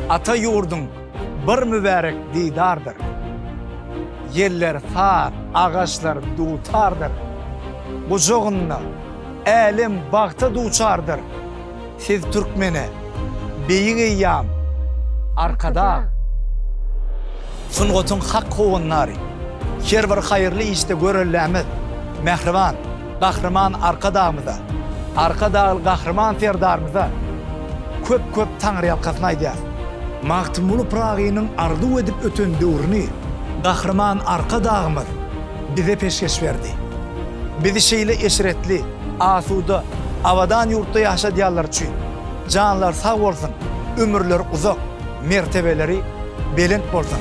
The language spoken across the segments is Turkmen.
ata yurdun bir mübarek didardır. Yerler far, ağaçlar dutardır. Bu çoğunla elim bakta duçardır. Siz Türkmeni, beyin eyyam, arkada. Sunğutun hak kovunları, her bir hayırlı işte görürlerimiz, mehriban, kahraman arkadağımıza, arkadağıl kahraman terdarımıza, köp tanrı yalkasına idiyaz. Mahtumulu Prağı'nın ardu edip ötön dövrünü, kahraman arkadağımız bize peşkeş verdi. Bizi şeyle eşretli, asuda, avadan yurtta yaşadıyanlar için canlar sağ olsun, ömürler uzak, mertebeleri belent olsun.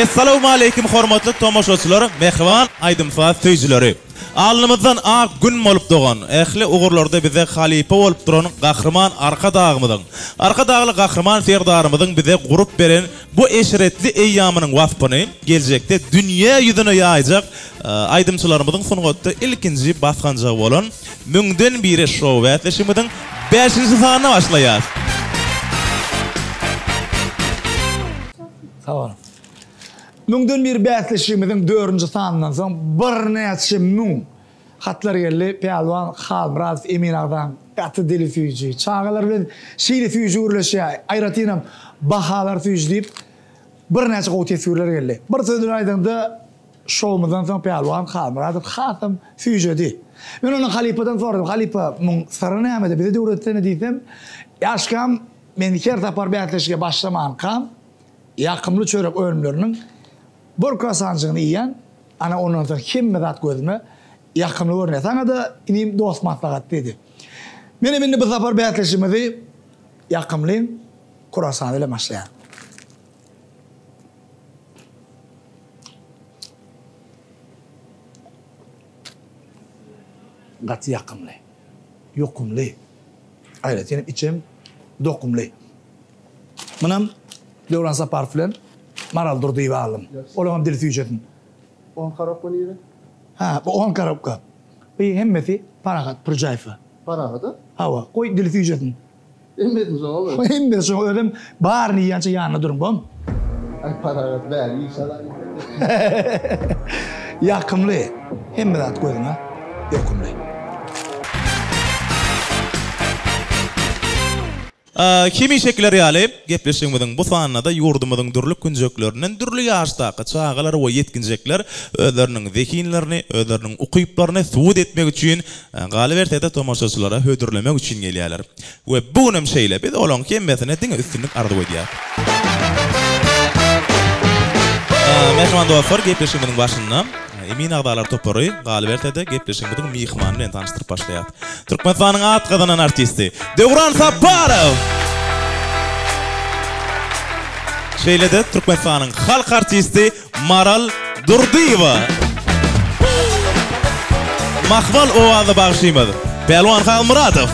Assalamu alaykum hormatly tomoşaçylar, mehriban aydymsaz söýjileri. Alnymyzdan ak gün bolup dogan, ähli ugurlarda bize halipa bolup duran gahryman arka dağımyzyň, arka dağly gahryman serdarymyzyň bize gurup beren bu eşretli eýýamynyň waspyny geljekde dünýä ýüzüne ýaýjak aydymçylarymyzyň sungatda ilkinji basganjy bolan Müňden biri şow wätleşimiň 5-nji sanyna başlaýar. Sağ olun. Müňden bir bäsleşimizin 4-nji sanynyň soň bir näçe müň hatlar geldi. Peýalwan Halmraz Emin agdan gaty dili süýji, çağalar bilen şeýle süýji urlaşýar. Aýratynam bahalar süýjlip bir näçe gowy tesirler geldi. Bir sözüni aýdanda şowmyzdan soň Peýalwan Halmraz hatym süýjedi. Men onu halipadan sordum. Halipa müň sırrı näme bize döwretden diýdim. Ýaşkam men her tapar bäsleşige başlaman kam ýakymly çörek ölümleriniň bir kasancığını yiyen, ana ondan sonra kim medat gözüme yakınlığı görünüyor. Sana da inim dost maslahat dedi. Benim bu sefer beyatleşimizi yakınlığım Kurasan ile başlayan. Gatı yakınlığı, yokumluğu. Ayret, yani içim dokumluğu. Bunun Devransa parflen maral durdu iwa alım. Olamam dili tüyecektin. 10 karabka neydi? Ha, bu 10 karabka. Bu hemmeti paragat, projayfa. Paragatı? Hava, koy dili tüyecektin. Emmedim sana oğlum. Emmedim sana ödüm. Bağır niyança yanına durun bom. Ay paragat ver, inşallah. Yakımlı. Hemmedat koydun ha. Yakımlı. Kimi şekilleri ýaly gepleşigimiziň bu sanyna ýurdumyzyň dürli günjeklerinden dürli ýaşdaky çağalar we ýetkinjekler özleriniň zekinlerini, özleriniň ukyplaryny suwut etmek üçin galyp ertede tomoşaçylara hödürlemek üçin gelýärler. We bunym şeýle biz olan kemmesine diňe üstünlik ardy edýär. Mehman dostlar, gepleşigimiziň başynda Emin agdalar topary galyp ertede gepleşigimiziň mihmany bilen tanıştyryp başlaýar. Türkmenistanyň at gazanan artisti Devran Saparov. Şeýle-de Türkmenistanyň halk artisti Maral Durdiýewa. Mahval owazy bagşymyz Peýalwan Halmuratov.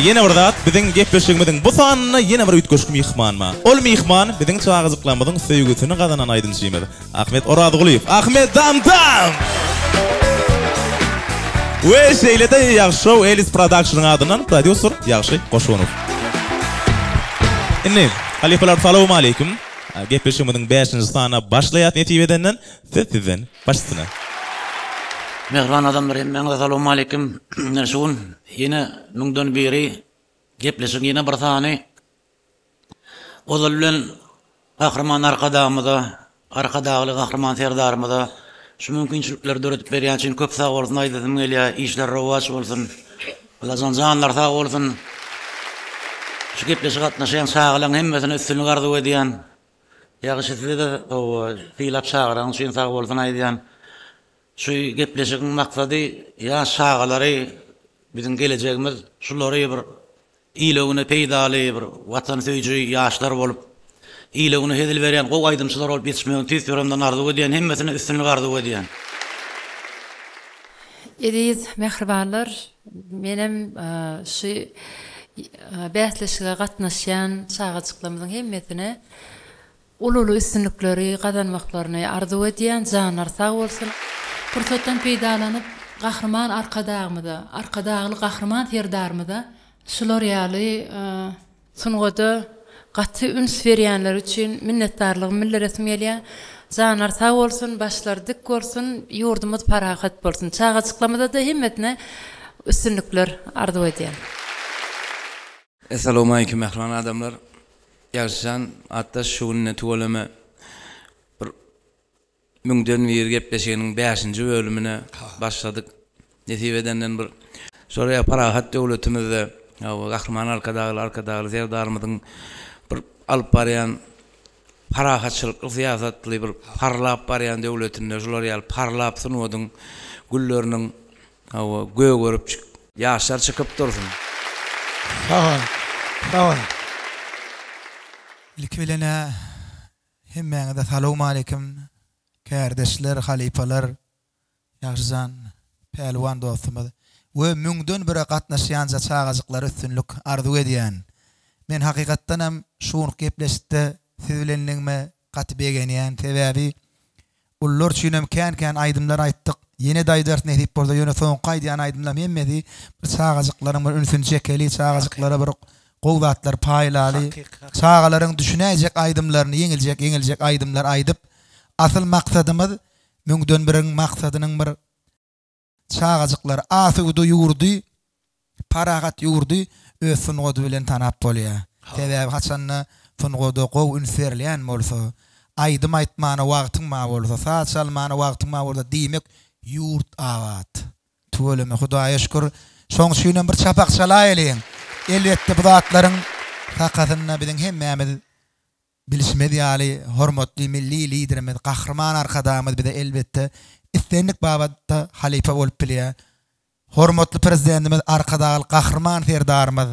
Yine birdat biziň gepleşigimiziň bu sanyna yine bir ütköşk mihmanma. Ol mihman biziň çağızyklarymyzyň söýgüsini gazanan aýdynçymyz. Ahmet Oradyguliýew. Ahmet Damdam. We şeýle-de Ýagşy Elis Production adynyň prodüser Ýagşy Goşunow. Indi, halifalar salamu alaykum. Gepleşigimiziň 5-nji sanyna başlaýat netibedenden sizden başlasyna. Mehriban adamlar, men salamu alaykum. Nerşun yine müňden biri gepleşik yine bir sany. Ol bilen gahryman arkadagly gahryman serdarymyza şu mümkinçilikler döretip berýän üçin köp sag bolsun aýdym gelýär, işler rowaj bolsun. Ulazan janlar sag bolsun. Şu gepleşik gatnaşan saglaň hemmesine üstünlük ardy edýän Ýaşytly da o fiilap çağıran şuň sag bolsun aýdýan. Şu gepleşigiň maksady ýaş şagalary bizim gelejegimiz şulary bir iýlegine peýdaly bir watan söýjü ýaşlar bolup iýlegine hedil berýän gowy aýdymçylar bolup ýetişmeýän tüýsüramdan arzuw edýän hemmesine üstünlük arzuw edýän. Ediz mehribanlar, menem şu bäsleşige gatnaşýan çağaçyklarymyzyň hemmesine ululu üstünlükleri, kazanmaklaryny arzuw edýän janlar sag bolsun. Pursatdan peýdalanyp gahrman arkadagly gahrman terdarmyda şular ýaly sunuwada gaty üns berýänler üçin minnetdarlygym bildiresem gelýär. Janlar sag bolsun, başlar dik bolsun, ýurdumyz parahat bolsun. Çağaçyklamada da hemmetine üstünlükler arzuw edýän. Assalamu alaykum mehriban adamlar. Ýaşan atda şuňny tuwalama bir müňden bir gepleşiginiň 5-nji bölümine başladyk. Netibeden bir şoraya parahat döwletimizde gahrman arkadagy zerdarmyzyň bir alyp barýan parahatçylyk siýasatly bir parlap barýan döwletinde şolar ýaly parlap sunuwadyň gülleriniň göýe görüp ýaşlar çykyp dursun. Tamam. İlk bilene hemmeňe de salamu alaykum. Kardeşler, halipalar, ýaşzan, pelwan dostumyz we müňden bir gatnaşýan çağaçyklar üstünlük arzuw edýän. Men hakykatdan hem şuň gepleşikde siz bilenliňme gaty begenýän sebäbi ullar üçin kän aýdymlar aýtdyk. Ýene daýdar nähip bolsa ýöne soňky aýdýan aýdymlar hemmedi bir çağaçyklaryň bir ünsünü çekeli çağaçyklara bir gowdatlar paýlaly çağalaryň düşünäjek aýdymlaryny yeňiljek aýdymlar aýdyp asyl maksatymyz müňden biriň maksadynyň bir çağaçyklar asygy ýurdy paragat ýurdy öz sunuwady bilen tanap bolýar. Sebäbi haçanna sunuwada gow ünserleýän bolsa aýdym aýtmany wagtyň ma bolsa saat çalmany wagtyň ma bolsa diýmek yurt awat. Tuweleme Hudaýa şükür şoň şüýden bir çapak çalaýalyň. Elbetde bu zatlaryň hakatyna biziň hemmemiz bilişmedi ýaly hormatly milli liderimiz, gahrman arkadamyz bize elbetde istenlik babada halifa bolup bilýär. Hormatly prezidentimiz arkadagy gahrman serdarymyz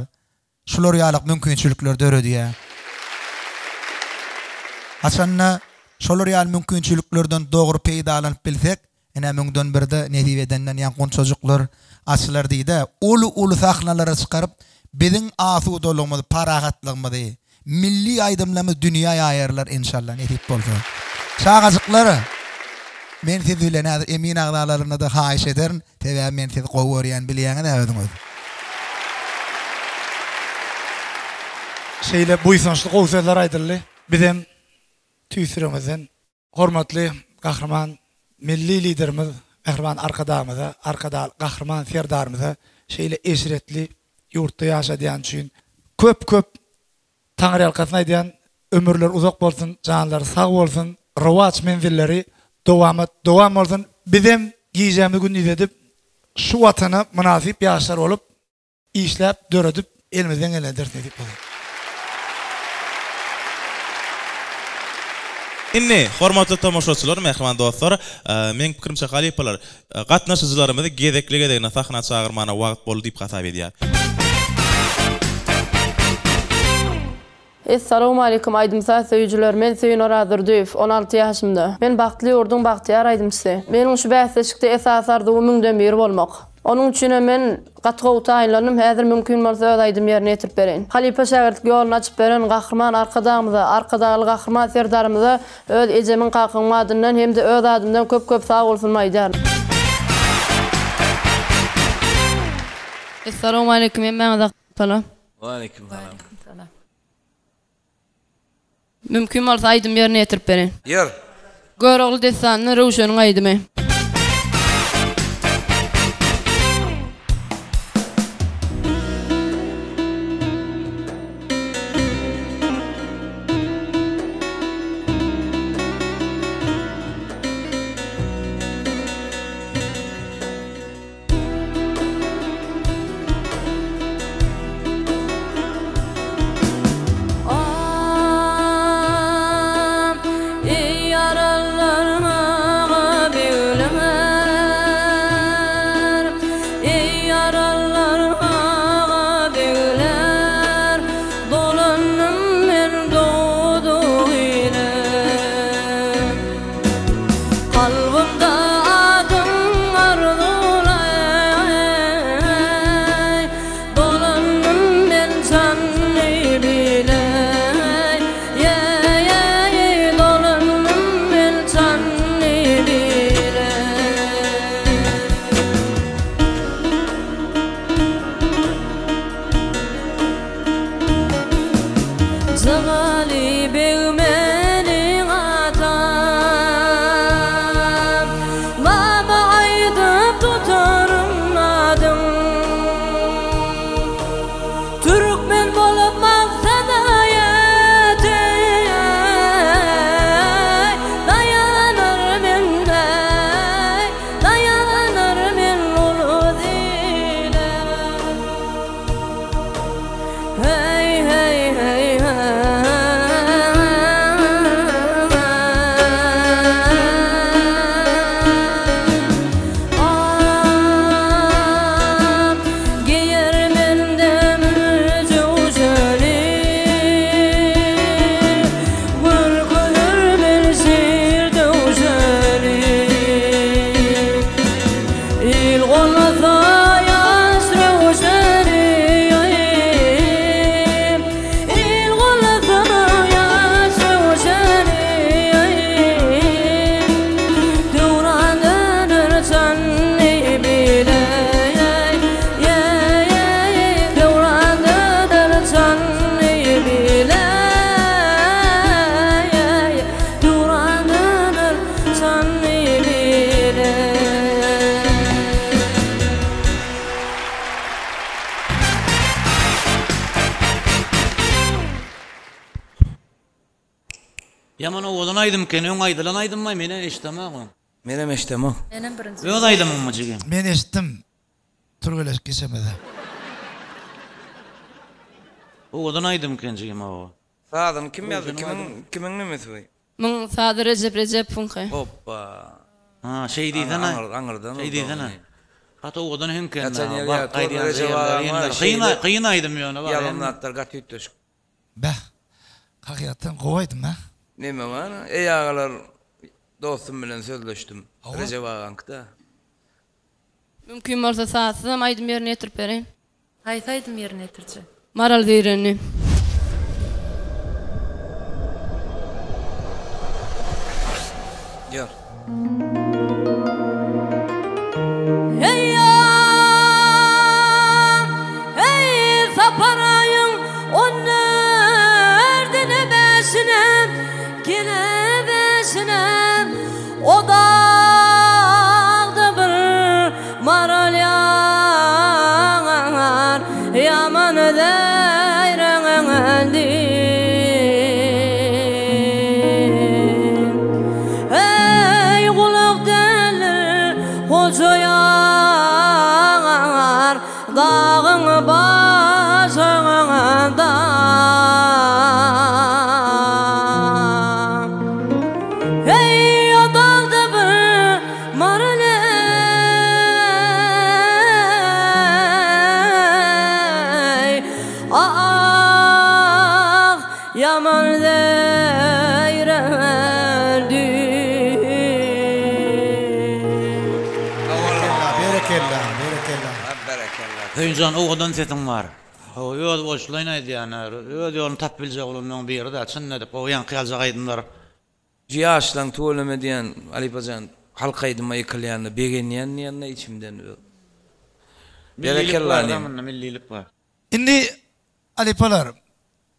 şular ýaly mümkinçilikler döredýär. Haçanna şolar ýaly mümkinçiliklerden dogry peýdalanyp bilsek, ene müňden birde netibedenden ýanqon çocuklar açylar diýdi. Ulu sahnalara çykaryp biziň asuwdolygymyzy, parahatlygymyzy, milli aýdymlarymyzy dünýäýe aýarlar inşallah netip bolsa. Çağaçyklary men siz bilen emin agdalaryna da haýyş ederim. Sebäbi men siz gowy görýän bilýäňiz özüňiz. Şeýle buýsançly gowy sözler aýdyldy. Bizim tüýsürimizden hormatly gahrman milli liderimiz, mehriban arkadamyza, gahrman serdarymyza şeýle eşretli ýurtda ýaşadýan üçin köp Taňry ýalkasyna aýdýan ömürler uzak bolsun, janlar sag bolsun, rowaj menzilleri dowam bolsun. Bizim giýjämiz gün edip şu watana münasip ýaşlar bolup işläp döredip elimizen gelendirdik bolýar. Inni hormatly tomoşaçylar, mehriban dostlar, men pikirimçe halipalar gatnaşyjylarymyzy gezekli sahna çağırmana wagt boldy diýip hasap edýär. Assalamu alaykum aýdymsa söýüjüler. Men Söýünür Azerdiýew, 16 ýaşymda. Men bagtly ýurdun bagtyýar aýdymçysy. Meniň şu bäsleşikde esas arzuwym müňden biri bolmak. Onuň üçin men gatgaw taýinlanym, häzir mümkin bolsa öz aýdym ýerine ýetirip bereň. Halipa şägertlik ýoluny açyp beren gahrman arkadagy gahrman serdarymyza öz ejemin kakynmadyndan hemde öz adymdan köp sag bolsun aýdýar. Assalamu alaykum, men salam. Wa alaykum salam. Mümkin bolsa aýdym ýerine ýetirip bereň. Yer. Görogly desanyny rowşanyň aýdymy. Zıgali beğmenin atam Baba aydıp tutarım adım Türkmen bolup maksada yetey Dayanır min ulu dile Hey hey hey Yaman oğlanaydım kene, on aydılanaydım mı mene eştamağım. Menem eştemo. Benim birinci. Ve odaydım mı cigim? Men eşitdim. Turgulaş kesemede. Oğlanaydım kene cigim o. Sağdan kim yazdı? Kimin nimesi bu? Mun Sadır Recep Funke. Hoppa. Ha şey değil ha. Anırdan. Şey değil ha. Hatta oğlan hünken. Geçen yer Var ya, kaydiyan Recep Ağa'nın zeyirler. Kıyınaydım yani. Yalanlatlar gat yüttüş. Bah. Hakikaten kovaydım ha. Neme var? Ey ağalar dostum bilen sözleştim. Ava? Recep Ağa'nkta. Mümkün bolsa saatsam aydım yerine getirip bereyim. Haytaydım yerine getirci. Maral diýreni. Gör. Hey ya, hey saparayın on nerdine beşine, gine beşine, o dağda bir maral yağar, yaman deyrendi. Hey kulak delir, kocayan dağın başında. Hey o dağda bir maraley, ah yaman deyrendi. Berekellah. Berekellah. Hüyncan oğlan setim var. O yol boşlayınaydı yani. Öyle yolunu tap bilecek olanın bir yeri de çınladık. O yan kıyalacak aydınlar. Cihaşlan tuğlama diyen Ali Bacan halkaydıma yıkılayanı begeniyen yanına içimden öl. Berekellah neyim. Millilik var. Indi alipalar.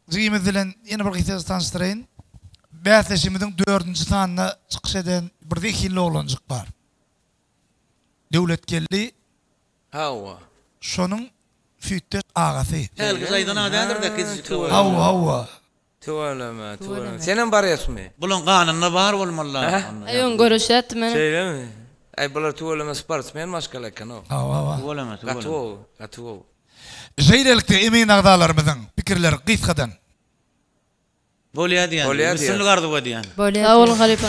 Ziyimiz bilen yeni bir gittiğiniz tanıştırayın. Bäsleşimizin 4. sanına çıkış eden bir de 2 yıllı olancık var. Devletkelli Hava. şonun fütte ağası. Helgiz aydına dendir de kizcik var. Hava. Tuğlama. Senin var yasmi. Bunun kanunna var olmalı. Ayın görüşet men. Şeyle mi? Ay bular tuğlama sportsmen maşkalakan o. Hava. Olama. Gatuo. Jeyrelikte emeğin ağdalarımızın fikirleri kıyıskadan. Bolya diyen. Müslümlük ardı bu diyen. Böyle. Sağ olun Halipa.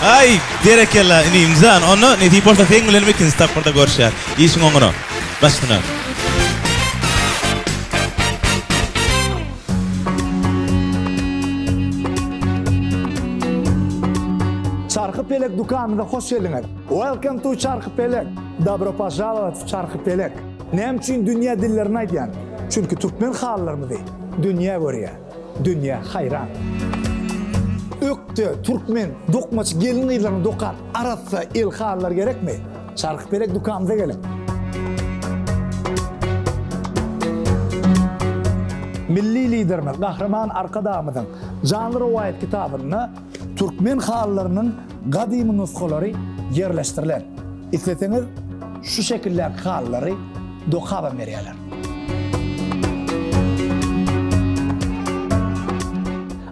Ay, berekella ini imzan onu ne di porta fenglen mekin stapparda görüşär. İşin onu. Başına. Çarkıpelek dukanına hoş geldiniz. Welcome to Çarkıpelek. Добро пожаловать в Çarkıpelek. Nem için dünya dillerini aytyan. Çünkü Türkmen hallarımı değil. Dünya görüyor. Dünya hayran. Öktü Türkmen dokmaç gelin ıylarını dokar. Aratsa el hallar gerek mi? Çarkıpelek dukanımıza gelin. milli liderimiz, Kahraman Arkadağımızın canlı rivayet kitabını Türkmen hallarının gadim nusxalary yerleştirilen. İsteseniz şu şekilde halları dokaba meryalar.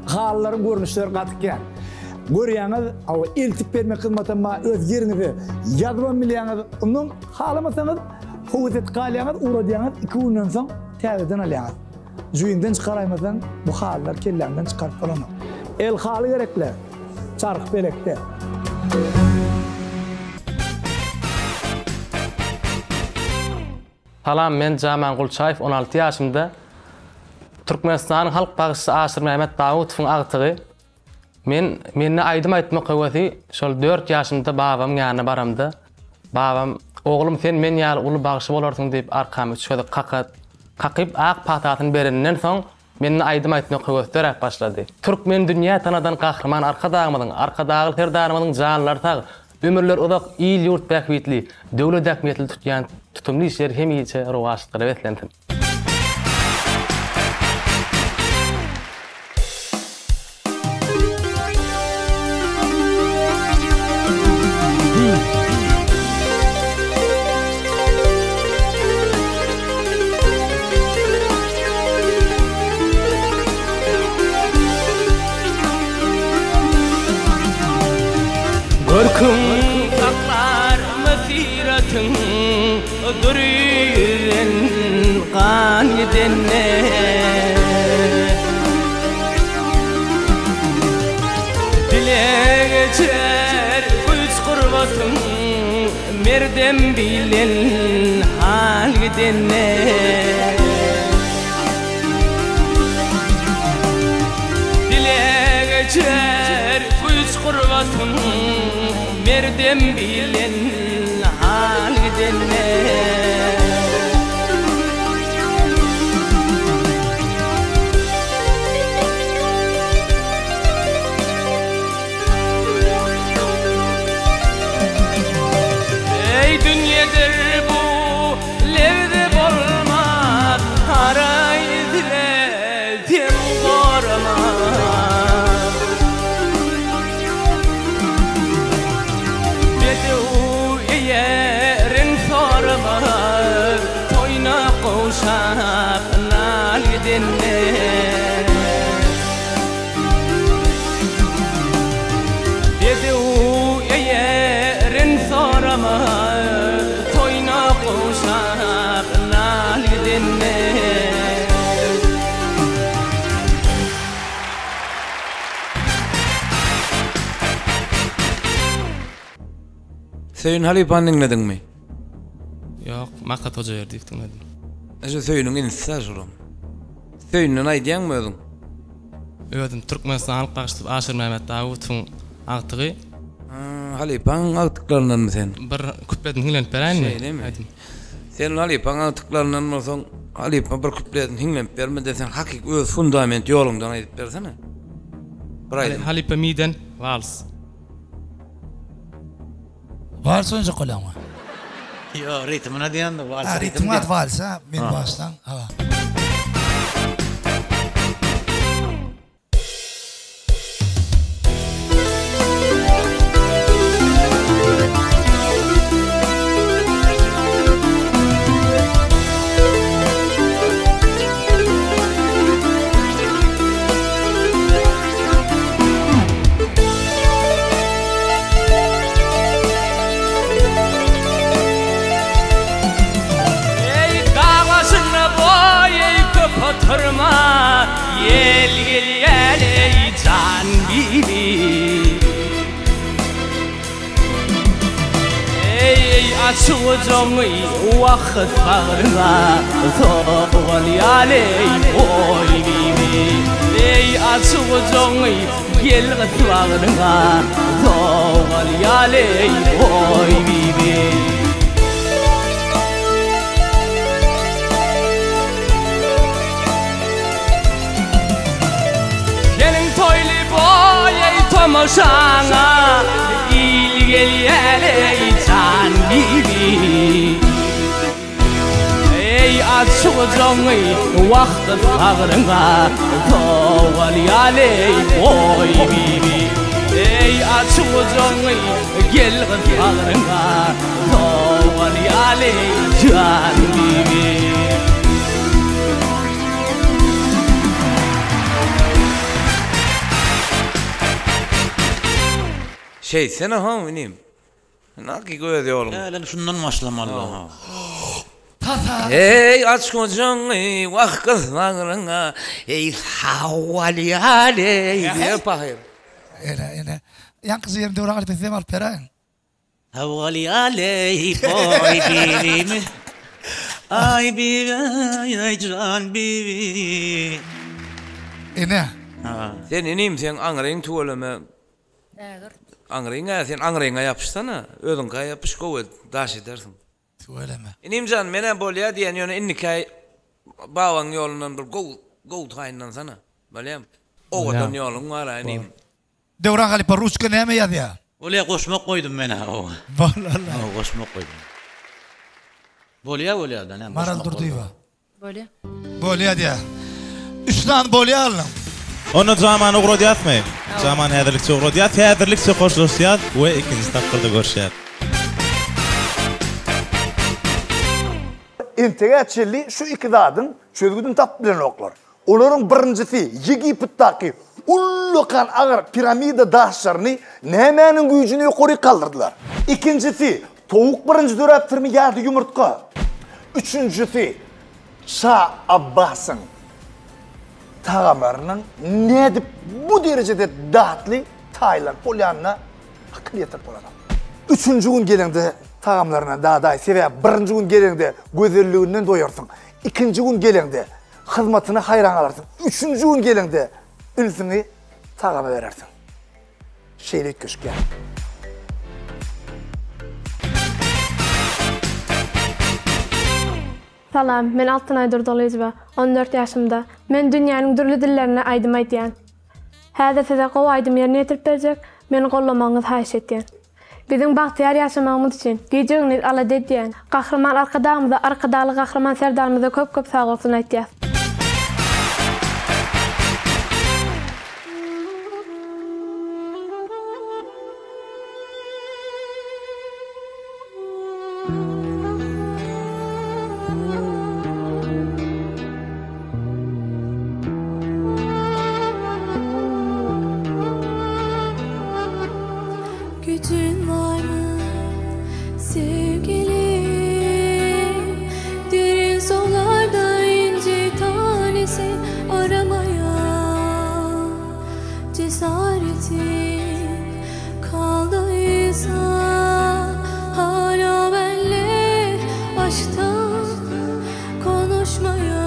Halların görünüşleri katıkken. Görüyanız, iltip verme kızmatıma öz yerinizi yazma milyanız, onun halamasanız, huvuzet kalyanız, uğradyanız, 2 günden son tezden alyanız. Jüyinden çıkaraymadan bu hallar kellenden çıkarıp olamaz. El halı gerekli, çarık belekte. Salam, men Jaman Gulçayev, 16 yaşımda. Türkmenistan'ın halk bağışçısı Aşır Mehmet Davutov'un ağıtığı. Meni aydım aytmak öwesi, şol 4 yaşımda babam ýanyna baramda. Babam, oğlum sen men ýaly uly bağışçy bolarsyň diýip arkamy şöyle kakyp ak patatyny berenden soň meni aydım aytmak öwesi derek başlady. Türkmen dünýä tanadan Kahraman Arkadağymyň, Arkadagy serdarymyň janlary tag, ömürler uzak, il ýurt bäkbetli, döwlet ähmiýetli tutýan tutumly işler hem ýeçe rowaşlyklary wetlendim. Görküm saklar mesiretin dürüyen kan gidenne dile geçer güç kurbatın merdem bilen hal gidenne dile geçer güç kurbatın merdem bilen hal gidenne ey dünyedir bu levde bolmak haraydıre tem gormak toyna qoşaq nal gidenne dedi u yerin sorama toyna qoşaq nal gidenne Sen Halipan dinledin mi? Yok, Makat Hoca yerdik dinledim. Eşe söyünün insiz oğlum. Söyünün aydiyan mı ödün? Ödüm Türkmenistan halk bağışçısı Aşır Mehmet Davutov'un ağıtığı. Halipan ağıtıklarından mı sen? Bir küpletin hinglenip berayın mı? Şey mi? Sen Halipan ağıtıklarından mı olsan, Halipan bir küpletin hinglenip berme desen hakik öz fundament yolundan aydıp bersene. Halipa miden vals. Vals önce kolan var. Yo, ritmine diyen de vals. Ritm at vals ha, min baştan. Oturma yel ey can gibi ey açıcım vakit bağrına soğan yaley oy gibi ey açıcım gel bağrına soğan yaley oy gibi tomoşana il gel ey can gibi ey açucağımı vakit bağrına Doğal yaley oy bibi Ey açucağımı gel bağrına Doğal yaley can bibi Şey sen ha benim. Naki göğe diyorum. Lan şundan başlamalı ha. Hey aç kocanı vakit bağrına Ey havali aley diye pahir. Ene. Yan kızı yerinde uğrağa alpesem alpera. Havali aley boy bibi Ay bibi ay can bibi Ene. Sen inim sen angrayın tuvalama. Angrayınga sen angrayınga yapışsana. Ödün kay yapış kovet daş edersin. Tuvalama. İnim can mene bolya diyen yöne inni kay bavan yolundan bir gol tayından sana. Balyam. O vatan yolun var ha inim. Devran galiba Ruska neme yadı ya? Olaya koşmak koydum ben ha o. Vallahi. Koşmak koydum. Bolya da ne? Maral durduyva. Böyle. Bolya diye. Üçten bolya alın. Onu zaman uğradı yatmayın. Zaman hazırlıkçı uğradı yat. Hazırlıkçı koşulsuyat ve ikinci takırda görüşer. İntegraçeli şu iktidarın çözgüdün tap bilen oklar. Onların birincisi Yegipt'taki ullukan ağır piramida daşlarını Neheme'nin gücünü yukarı kaldırdılar. İkincisi Tavuk birinci dörettirmi geldi yumurtka. Üçüncüsü Şah Abbas'ın tağamarının ne edip bu derecede dağıtlı Tayland, Polyanna akıl yetirip olan. Üçüncü gün gelende tağamlarına daha seviye, birinci gün gelende güzelliğinden doyarsın. İkinci gün gelende hizmetine hayran alırsın. Üçüncü gün gelende ülsünü tağama verersin. Şeylik köşk yani. Salam, men Altınay Durdalıcıba, 14 yaşımda. Men dünyanın türlü dillerine aydım aydiyan. Häzir size gow aydym yerine ýetirip berjek, meni gollamaňyz haýyş etdiýän. Biziň bagtyar ýaşamagymyz üçin geceňiz ala dediýän, gahrman arkadamyza, arkadaly gahrman serdarymyza köp sag bolsun aýtýar. Gücün var mı sevgili? Derin sularda ince tanesi aramaya cesaretin kaldıysa hala benle aşktan konuşmaya.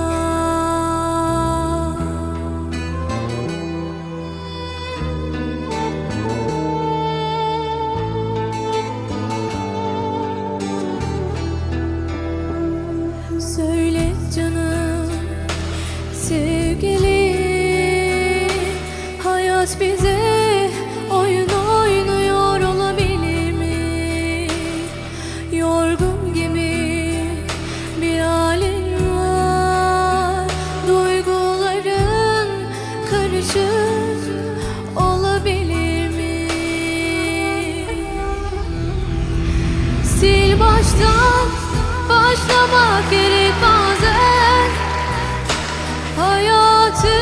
Söyle canım sevgili, hayat bize oyun oynuyor olabilir mi? Yorgun gibi bir halin var, duyguların karışık olabilir mi? Sil baştan başlamak gerek bazen, hayatı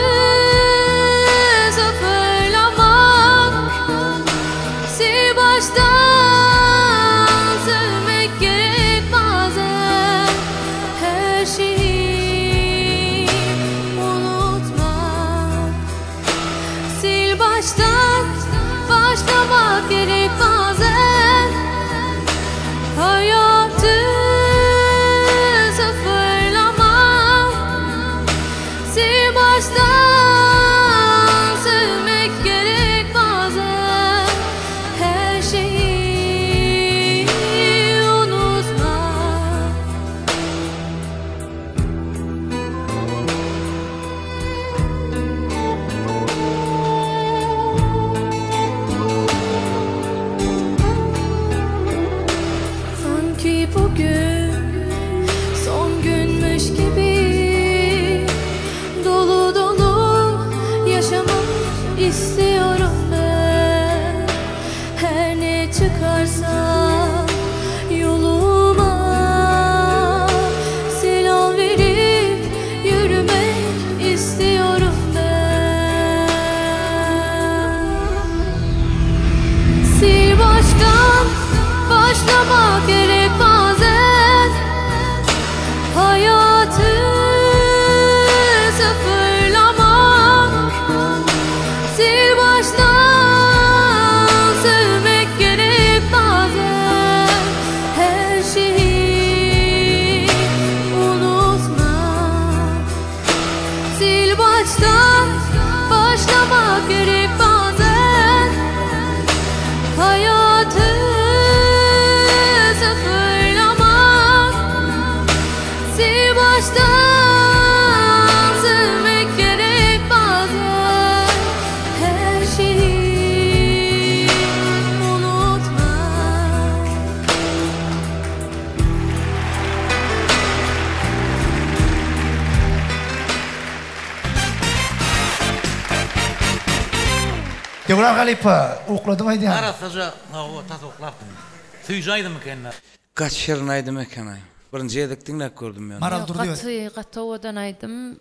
sıfırlamak. Sil baştan sevmek gerek bazen, her şeyi unutmak. Sil baştan başlamak gerek bazen, hayatı baştan sevmek gerek bazen, her şeyi unutmak. yaşamak istiyorum ben. Her ne çıkarsa yoluma selam verip yürümek istiyorum ben. Sil baştan başlamak gerek bazen. Hayatı sıfırlamak, sil baştan sevmek gerek bazen. Her şeyi unutmak, sil baştan başlamak gerek bazen. Hayatı sıfırlamak, sil baştan sevmek gerek bazen. Her şeyi unutmak. Devran Halipa ukladım aydı yani. Arasaca o tasoklardım. Süyjaydı mı kendine? Kaç yerin aydım ekene. Birinci yedik dinlek gördüm yani. Maral durdu. Qatı odan aydım.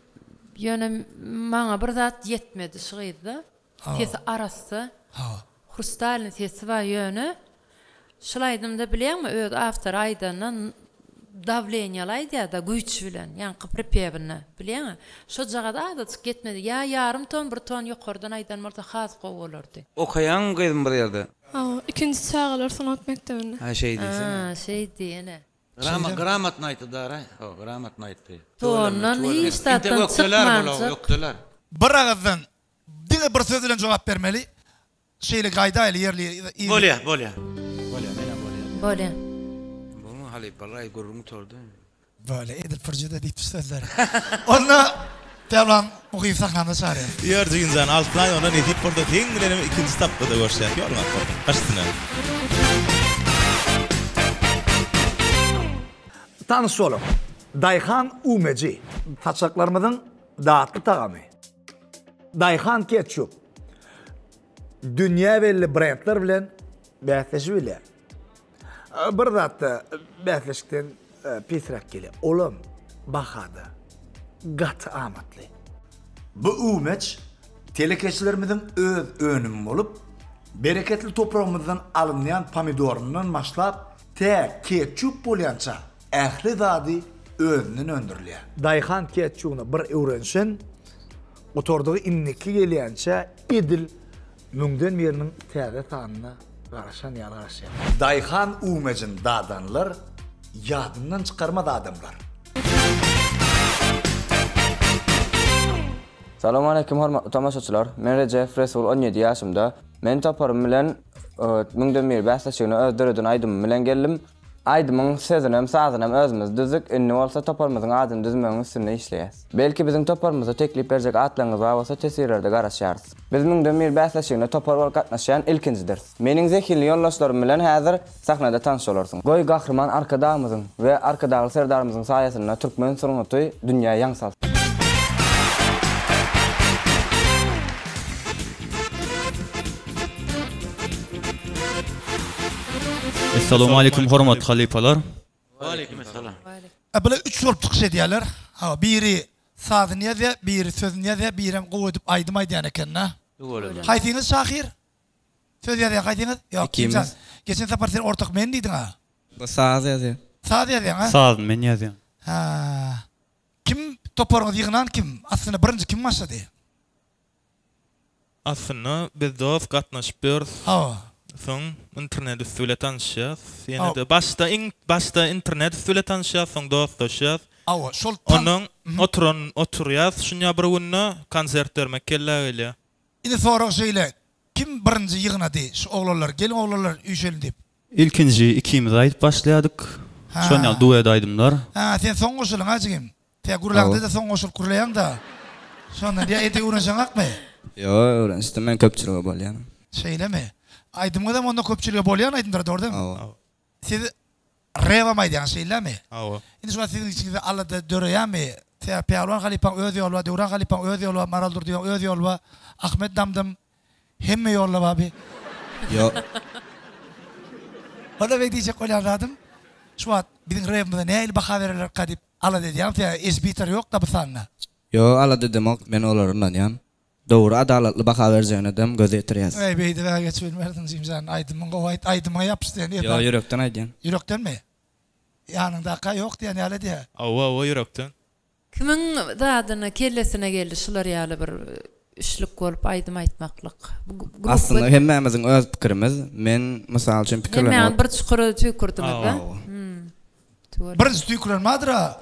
Yöne maňa bir zat yetmedi şygydy. Tesi arasy. Krustalny tesi var yöne. Şulaydym da bilýärmi öz after aydandan davlenýalaydy ya da güýç bilen, ýani qıprepýebini bilýärmi? Şo jagada da çık gitmedi. Ya yarım ton bir ton ýokardan aydan marta has gowalardy. Okayan gıydın bir yerde. İkinci çağlar sanat mektebinde. Ha şey değilsin. Ha, şey diýene. Gramat naytı dara. O gramat naytı. Tondan hiç tatdan çıkmanca. Yoktular. Bir ağızdan dine bir söz bilen cevap vermeli. Şeyle gayda ile yerli. Bolya. Bolya. Bunu hali parayı gururmu tordu. Böyle edil fırcıda deyip sözler. Onunla Devran muhif sahnanda çağırıyor. Ýördi insan altdan ona netip burada teňgilerim ikinji tapda da görşäk ýolmak. Başdyna. Tanış olun. Dayhan Umeci. Taçaklarımızın dağıtlı tağamı. Dayhan Ketchup. Dünya belli brandlar bilen bähleşi bilen. Bir zatda bähleşikden pisrak gele. Olum bahada. Gat amatlı. Bu umeç telekeçilerimizin öz önüm olup bereketli toprağımızdan alınyan pomidorundan başlap ketchup bolyança ähli zady özünden öndürülýär. Dayhan ketchupny bir öwrenşen otordygy inniki gelýänçe idil müňden biriniň täze tanyna garaşan ýalgaşýar. Dayhan umejin dadanlar ýadyndan çykarmaz adamlar. Salamu aleykum hormatly tamaşaçylar. Men Recep Resul 17 ýaşymda. Men taparym bilen müňden bir bäsleşigini özdüreden aýdym bilen geldim. Aýdymyň sözünem, sazynem özümiz düzük, inni bolsa taparymyzyň adyny düzmegiň üstünde işleýäs. Belki biziň taparymyza teklip berjek atlaryňyz bolsa tesirlerde garaşýarys. Biz müňden bir bäsleşigine tapar bolup gatnaşýan ilkinjidir. Meniň zekili ýoldaşlarym bilen häzir sahnada tanış bolarsyň. Goý gahrman arkadagymyzyň we arkadagy serdarymyzyň saýasynda türkmen sunuty dünýäýe ýaňsal. Assalamu aleykum hormatly halipalar. Wa aleykumussalam. Böyle üç bolup çykyş edýärler. Ha, biri sazyny ýazýar, biri sözüni ýazýar, biri hem gowy edip aýdym aýdýan ekenna. Haýsyňyz Şahir? Söz ýazýar haýsyňyz? Ýok, kimsen. Geçen separ sen ortak men diýdiň ha. Bu saz ýazýar. Saz ýazýar ha? Saz men ýazýar. Ha. Kim toparyňyz ýygynan kim? Aslynda birinji kim başlady? Aslynda biz dost gatnaşyp bir. Ha. Soň internet üstüle tanışýas. Ýene de başda internet üstüle tanışýas, soň dostlaşýas. Awa, şol Onuň oturýas, şuňa bir günne konsert bermek kellägile. Indi sorak şeýle. Kim birinji ýygnady? Şu oglanlar, gelin oglanlar üýşelin dip. İlkinji ikimiz aýdyp başlaýadyk. Şoňa duet aýdymlar. Ha, sen soň goşulyň ajygym. Te gurlagdy da soň goşulyp gurlaýan da. Şondan ýa ete öwrenşäňakmy? Yo, öwrenşdim men köpçüligi bolýan. Şeýlemi? Aydımda onda köpçülüğe bolyan aydımlar doğru değil mi? Siz reva maydyan şeyler mi? Awa. Indi şuna sizin içinizde Allah'da dörüyen mi? Pehliwan Halipan öz ýolba, Duran Halipan öz ýolba, Maral Durdiýan öz ýolba, Ahmet Damdam hemme ýolba abi. Yo. Ola bek diýjek bolýarladım. Şu wagt biziň rewimizde näil baha bererler kadip ala diýär, esbiter ýok da bu sanna. Yo ala dedim men olaryndan ýan. Dogry adalatly baha berjän adam göz ýetirýär. Ey beýdi we geçip bilmerdim Jimjan aýdymyň gowaýt aýdyma ýapşdy. Yo yürekden aýdýan. Yürekdenmi? Ýanynda ka ýok diýen ýaly diýär. Awa yürekden. Kimin zadyny kellesine geldi şular ýaly bir işlik bolup aýdym aýtmaklyk. Aslında hemmemizin öz pikirimiz. Men mysal üçin pikirlerim. Men bir çukury tükürdüm da. Birinji tükürenmadra.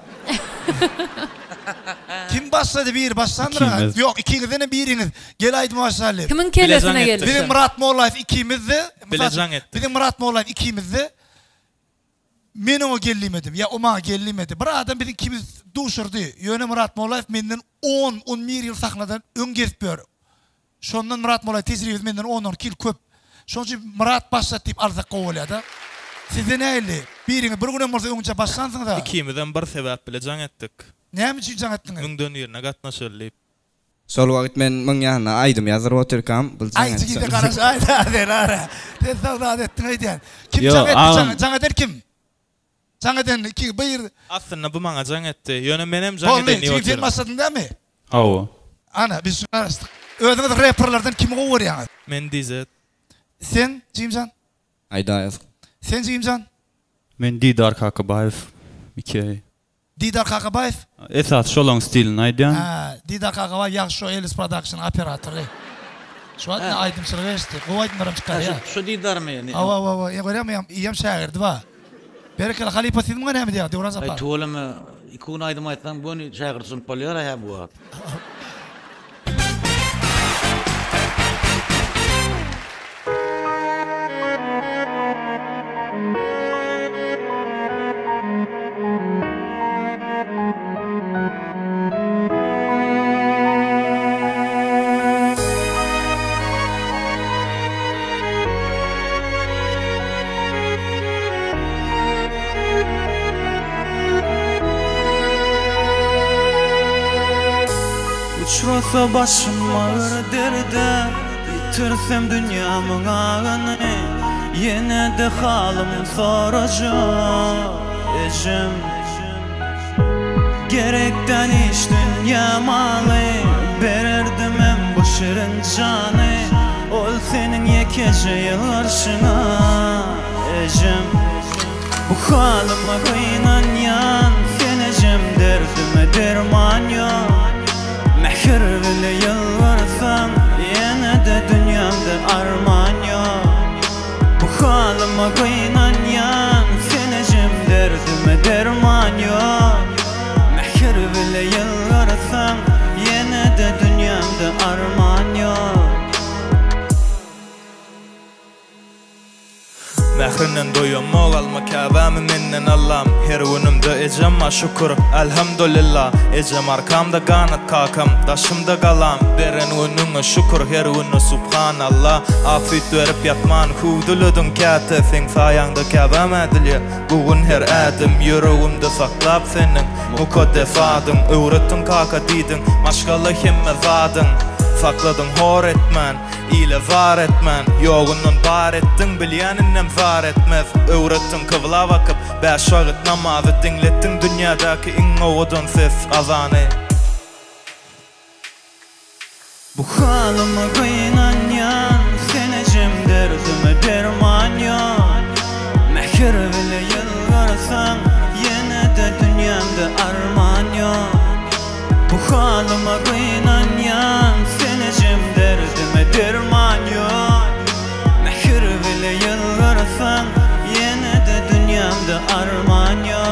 Kim başladı bir başlandıra? Yok ikiňizden biriňiz. Gel aýdym başlaýly. Kimin kellesine geldi? Bizim Murat Mollaýew ikimizdi. Bilejaň etdi. Bizim Murat Mollaýew ikimizdi. Men o gellimedim. Ya oma gellimedi. Bir adam bizim ikimiz duşurdy. Ýöne Murat Mollaýew menden 10-11 ýyl sakladan öň geçipýär. Şondan Murat Mollaýew tezrigi menden 10 kil köp. Şoň üçin Murat başlat diýip arzak gowalýada. Sizde näli? Biriňi bir günem bolsa öňçe başlansyňyz da. Ikimizden bir sebäp bilejaň etdik. Näme üçin jaň etdiňiz? Müňden ýerine gatnaşylyp. Sol wagt men müň ýanyna aýdym ýazyr oturkam, biljaň. Aýdyňda garaş aýda derara. Tezda etdiň aýdýan. Kim jaň etdi? Jaň eder kim? Jaň eden iki byr. Aslında bu maňa jaň etdi. Ýöne men hem jaň edeni ýok. Sen masadynda-my? Awa. Ana biz şunastyk. Özüňiz rapperlerden kimi gowurýaňyz? Men Dizet. Sen Jimjan? Aýdaýyz. Sen Jimjan? Men Didar Kakabayev. Didar Kakabayev? Esas şolaň stilini aýdýan. Ha, Didar Kakabayev ýaşy Elis Production operatory. Şu wagt aýdymçylyk etdi. Gowaýdymlarym çykar ýa. Şu Didarmy ýani? Awa, ýa-görýärmi? Ýem şäherdi ba. Berkel Halipa siziň näme diýär? Döwran zapar. Tuğlamy ikun aýdym aýtsaň bu şäher sun polýar ha bu. Uçrasa başım ağır derde, bitirsem dünyamın ağını, yine de halim soracak ecim. Gerekten iş dünya malı, verirdim en bu şirin canı, ol senin yekeceği arşına ecim. Bu halime kıynan yan, sen ecim derdime derman yok. Mehir bile yalvarsam yine de dünyamda arman yok. Bu halime kıynan yan senecim derdime derman yok. Mehir bile yalvarsam yine de dünyamda arman yok. Mehrinden doyamok alma kâbämi menden Allah'ım. Her günümde ecem ma şükür elhamdülillah. Ecem arkamda kanat kakam, taşımda kalam. Beren gününe şükür her günü subhanallah. Afiyet verip yatman huduludun kâtefin. Sayanda kâbäm edilye bugün her adım. Yüreğimde saklap senin mukaddef adın. Öğrettin kaka didin maşgallah himme zadın. Sakladın hor etmen, ile var etmen. Yoğunun bar ettin, bilýäninem var etmez. Öğrettin kıvla vakıp, beş vakit namazı dinlettin. Dünyadaki in oğudun ses azanı. Bu halime kıynan yan, senecim derdime derman yok. Mehir bile yalvarsam, yine de dünyamda arman yok. Bu halime kıynan yan, senecim derdime derman yok. Mehir bile yalvarsam, yine de dünyamda arman yok.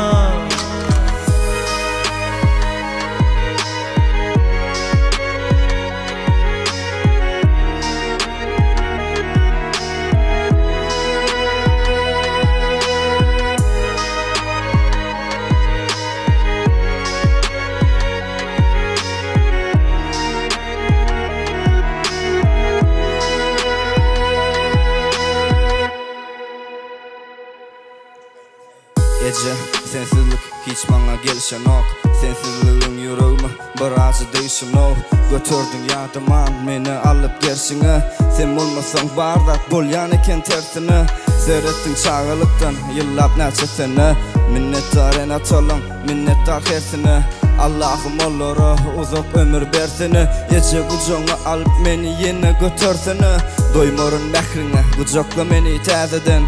Gece sensizlik hiç bana gelişen ok. Sensizliğin yüreğime bir acı değişim ok. Götürdün yadıman meni alıp gerşine. Sen olmasan bardak bol yanıken tersine. Seyrettin çağılıktan yıllap neçe sene. Minnettar en atalım, minnettar hersine. Allah'ım oluru uzak ömür bersene. Gece kucağına alıp meni yine götürsene. Doymorun mehrine kucakla meni tazeden.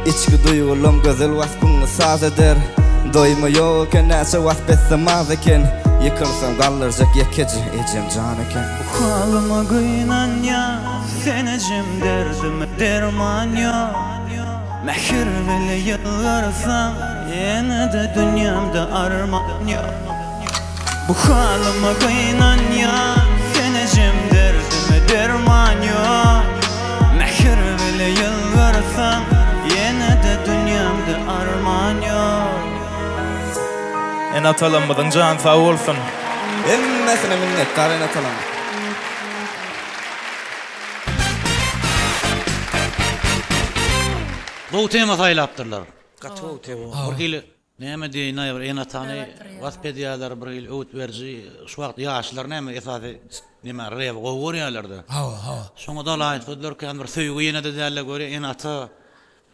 İçki duyulum güzel vaskını saz eder. Doyma yok neçe vas bessemaz eken. Yıkılsam kalıracak yekeci ecem can eken. Halıma kıyınan ya senecim derdime derman ya. Mehir bile yıllarsan yine de dünyamda arman ya. Bu halıma kıyınan ya senecim derdime derman ya. Mehir bile yıllarsan yine de dünyamda arman ya. En atalanmadan can sağ olsun. Emmesine minnettar en atalım. Bu tema saylaptırlar. Katı tema. Orgili näme diýýär en atany waspediýalar bir ýyl öwt berji şu wagt ýaşlar näme esasy näme rew gowurýarlardy. Şoňa da laýyk ki bir söýgü ýene de dälle göre en ata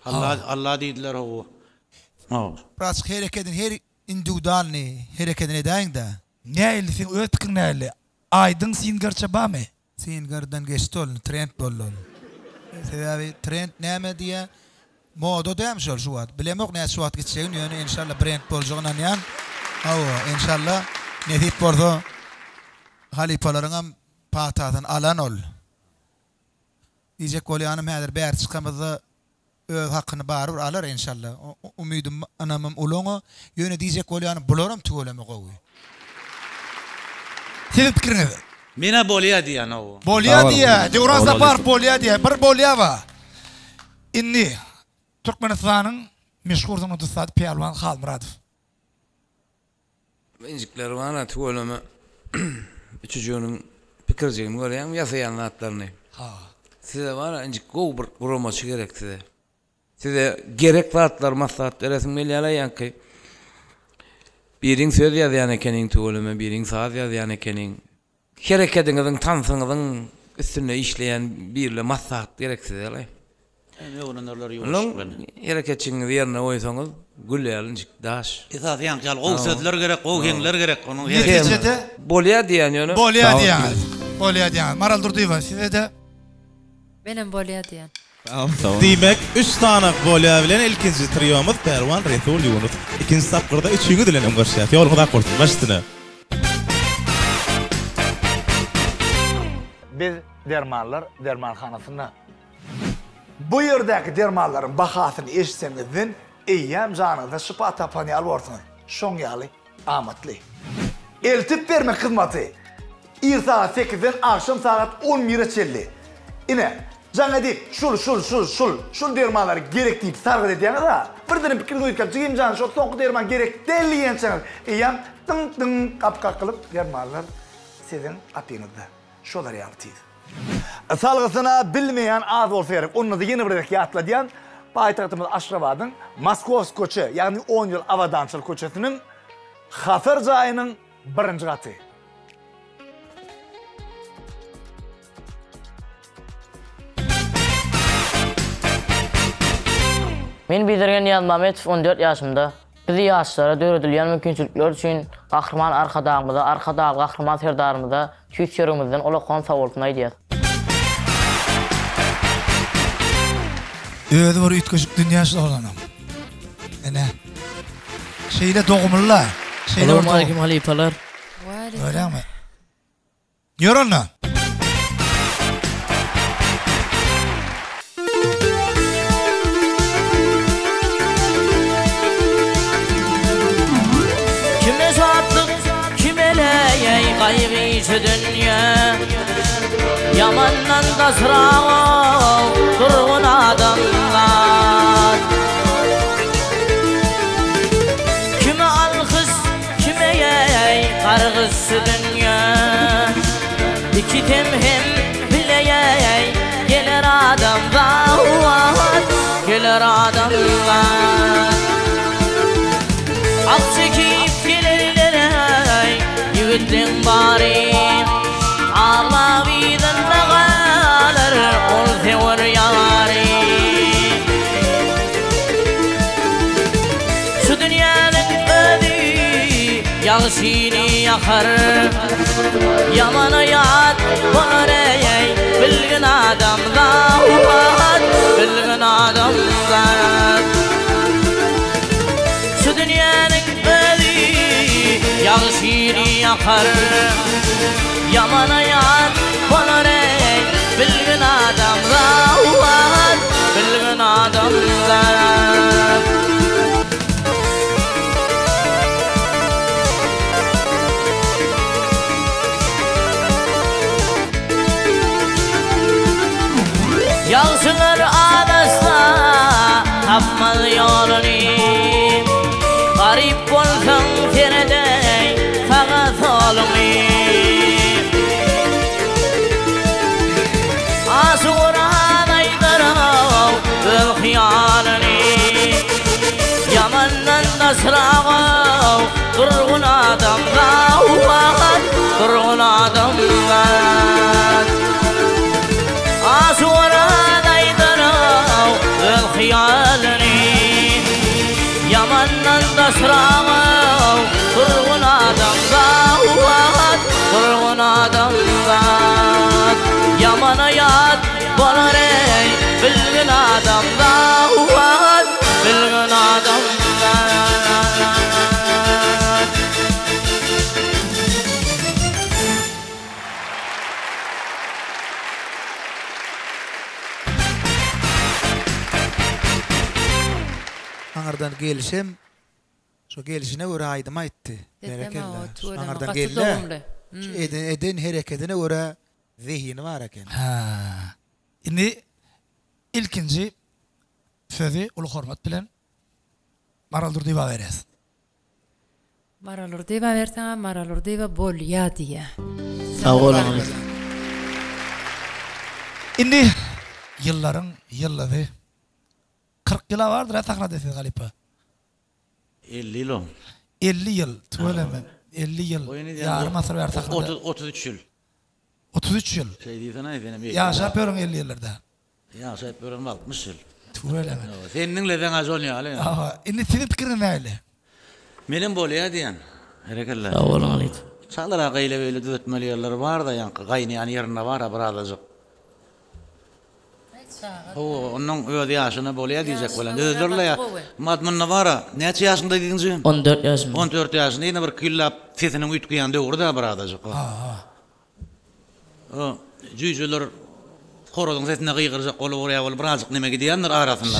Allah diýdiler o. Biraz hareketin her individualni hareketin edeň de. Näli sen ötkin näli? Aýdyň sen gerçe bamy? Sen gardan geçtol trend bollun. Sebebi trend näme diýe? Moda dem şol şu wagt. Bilemok näçe wagt geçýän ýöne inşallah brand boljagynan ýan. İnşallah nesip bolsa halipalaryňam pahtatan alan ol. Diýjek bolýanym häzir bäri çykamyzda öz hakkını barır alır inşallah. Umidum anamım ulonu yöne diýjek bolýanym bularam tügeleme gowy. Sizin pikiriniz? Mena bolýa diýen o. Bolýa diýe, Dewrasa bar bolýa diýe, bir bolýa ba. Inni Türkmenistanyň meşhur zanatsat Pelwan Halmuradov. Injikler bana tügeleme üçüncünün pikirjegini görýän ýasaýan atlaryny. Size var injik gow bir guramaçy gerek size. Size gerek zatlar maslahat resim gelýär ki biriň söz ýazýan ekeniň tügeleme, biriň saz ýazýan ekeniň hereketiňiziň tansyňyzyň üstüne işleyen birle maslahat gerek size. Long hareketçiňiz ýerine oýsaňyz gülýärliňik daş. Esas ýankyal gow sözler gerek, gow heňler gerek. Onuň Neticede bolýa diýen ýöne. Bolýa diýen. Bolýa diýen. Maral Durdyeva size de Benim bolýa diýen. Diýmek 3 tane bolýa bilen ilkinji triomuz Perwan Resul Yunus. İkinji sapgyrda üçüňi dilen öňgerşýär. Ýolgyda gurtun başdyna. Biz dermanlar dermanxanasynda bu yerdäki dermanlaryň bahasyny eşitseňizden eýýäm janyňyzda şypa tapany alborsyňyz. Şoň ýaly amatly. Eltip berme hyzmaty. Saat 8-den akşam saat 11-çe. Ine jaňa diýip şul dermanlary gerek diýip sargı edýäňiz da birden pikir goýup jigim jan şo soňky derman gerek diýençiňiz. Eýýäm tyň kapka kılıp dermanlar sizin apyňyzda. Şolar ýalytyz. Salgysyna bilmeýän az bolsa gerek. Onu da ýene bir ýatla diýen paýtagtymyz Aşrabadyň Moskowsk köçe, ýagny 10 ýyl avadançyl köçesiniň Hafer jaýynyň 1-nji gaty. Men Bizergen Niýaz Mametow 14 ýaşymda. Bizi ýaşlara döredilýän mümkinçilikler üçin gahrman arkadagymyza, gahrman serdarymyza tüýçerimizden olakan sowaltyny aýdýar. Öýde bir ütkeşik dünýäsi olanam. Ene. Şeýle dogumylla. Assalamu alaykum halipalar. Öýlämi? Ýörelne. Gaýry şu dünýä yamandan da sıraw durgun adamlar. Kime alkış, kime ýay gargys şu dünýä. İki temhem bileýäy geler adamlar, geler adamlar. Ak çekip yari Ağla biden dağalar ol sever yari Şu dünyanın ödü yağışını yakar Yamana yat bolar ey bilgin adam zat bilgin adam zat Şu dünyanın ödü yağışını yakar Yamana yat bolar ey bilgin adam zat bilgin adam zat Yağsınlar ağlasla tapmaz yolunu Garip olsan senedey sağa solunu Asıqıran aydırıv öl xiyalını Yamandan da sırağıv durgun adamlar Durgun adamlar Asıqıran aydırıv öl xiyalını Yamandan da sırağıv durgun adamlar Durgun adamlar Yamana yat bolar ey bilgin adamlar Bilgin adamlar Anardan gelişim, şu gelişine göre aydım ayttı. Anardan geldi. Eden hareketine göre zihni var eken. Indi ilkinci sözü ulu hormat bilen Maraldur diýip berýär. Maralur diýip berýär, maralur diýip bolýa diýe. Sağ olun. Indi yılların yılladı 40 yıla vardır atakna desek galiba. 50 yıl. 50 yıl. Tuğulemen. 50 yıl. Yarım asır ver atakna. 33 yıl. 33 yıl. Şey diýsen efendim. Yaşap görün 50 yıllarda. Yaşap görün 60 yıl. Tuğulemen. Seninle ben az oynayalım. Aha. Indi senin pikirin näle? Menin bolýa diýen. Herekeller. Sağ olun alayt. Çağlara gaýla böyle düzeltmeli ýerler var da ýa gaýnayan ýerine var birazajyk. Onun öýde ýaşyna bolýa diýjek bilen. Özürle ýa. Madmynna bara. Näçe ýaşynda diýdiňiz? 14 ýaşynda. 14 ýaşynda ýene bir küllap sesiniň üýtgýän döwürde birazajyk. Jüýjeler horodyň sesine gıýgyrjak bolup oraya bolup birazjyk neme gidiýänler arasynda.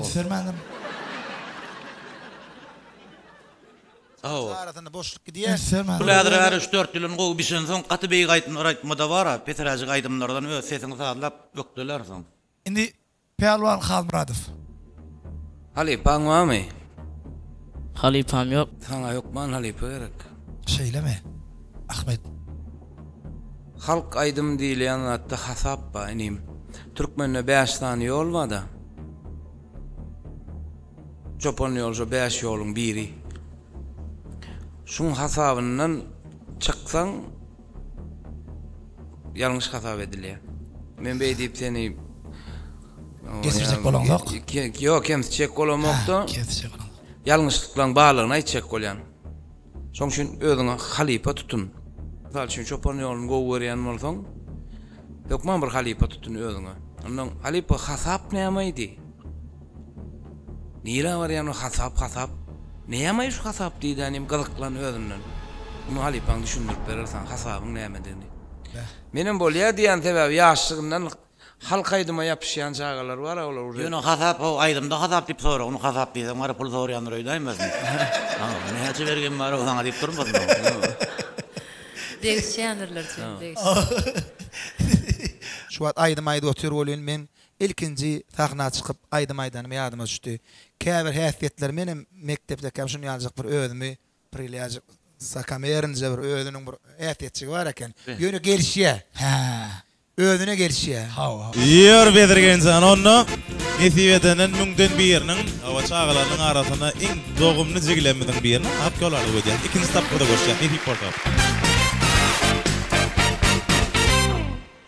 Sermänim. Arasında boşluk gidiyor. Buladar 3-4 ýylyň gowy biçen soň gaty beý gaýtyn aýtmada bara, Petraji gaýdymlardan öz sesini saglap ökdüler soň. Indi Pelwan Halmuradov. Halipam wamy? Halipam ýok. Sana ýokman halipa gerek. Şeýleme. Ahmet. Halk aýdym diýilýän atda hasap ba inim. Türkmenne 5 tane ýol bada. Çopon ýol, 5 ýoluň biri. Şun hasabından çıksan yanlış hasap edilýär. Men beýdip seni kesirjek bolanok. Ýok, kesirjek bolanokda. Yanlışlyklaryň barlygyny aýtjak bolýan. Şoň üçin özüňe halipa tutun. Misal üçin çopon ýoluny gowy berýän bolsaň, ýokman bir halipa tutun özüňe. Ondan halipa hasap nämeýdi? Nira var ýany hasap. Näme şu hasap diýdim galyqlan özümden. Bunu halipan düşündirip berersen hasabyň nämedigini. Menin bolýa diýen sebäbi ýaşlygymdan halk aýdyma ýapyşýan jagalar bar, olar. Ýöne hasap o aýdymda hasap diýip sorar, onu hasap diýsem ara pul sorýanlar öýdäýmezmi? Näçe bergen bar oňa diýip durmazmy? Degişýändirler çünki. Şu wagt aýdym aýdy otur bolýan men ilkinji sahna çykyp aýdym aýdanymy ýadyma düşdi. Käbir häsiýetler menim mektepde käm şunu ýalyjak bir özümi prileýajak sakamerynja bir özüniň bir häsiýetçigi bar eken. Ýöne gelişýär. Özüne gelişýär. Ýör bedirgensen onu nesibetenen müňden biriniň awa çağalaryň arasyna iň dogumly jiglemeden birini apgolar ödýär. İkinji tapgyrda görüşýär. Nesip bolýar.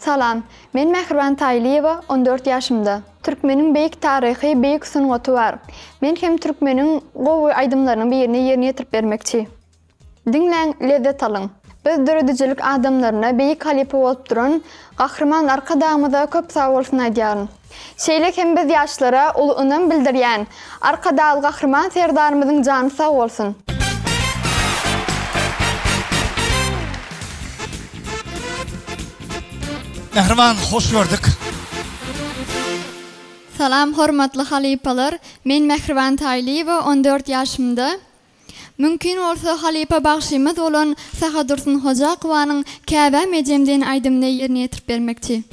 Salam, men Mehriban Tayliyeva, 14 yaşımda. Türkmenin beýik taryhy, beýik sungaty bar. Men hem Türkmenin gowy aýdymlarynyň birini ýerine ýetirip bermekçi. Dinleň, lezzet alın. Biz döredicilik adamlaryna beýik halipa bolup duran gahrman arkadağımyda köp sag bolsun aýdýaryn. Şeýle hem biz ýaşlara uly ünüm bildirýän arkadagy gahrman serdarymyzyň jany sag bolsun. Mehriban, hoş gördük. Salam, hormatly halipalar. Men Mehriban Tayliyeva, 14 yaşımda. Mümkin bolsa halipa bagşymyz bolan Saha Dursun Hojaqowanyň Käbä mejemden aýdymny ýerine ýetirip bermekçi.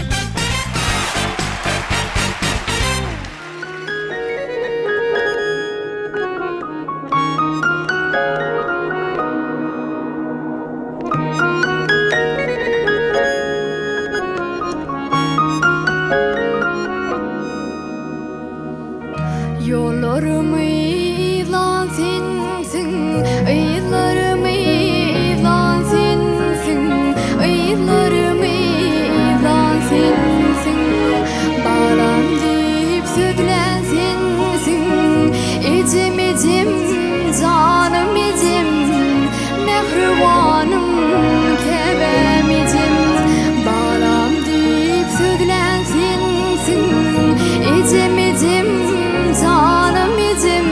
Yollarımı ilan sensin, aylarımı ilan sensin, aylarımı ilan sensin. Balam deyip södülen sensin, ecim ecim, canım ecim, mehribanım, kebem ecim. Balam deyip södülen sensin, ecim ecim, canım ecim,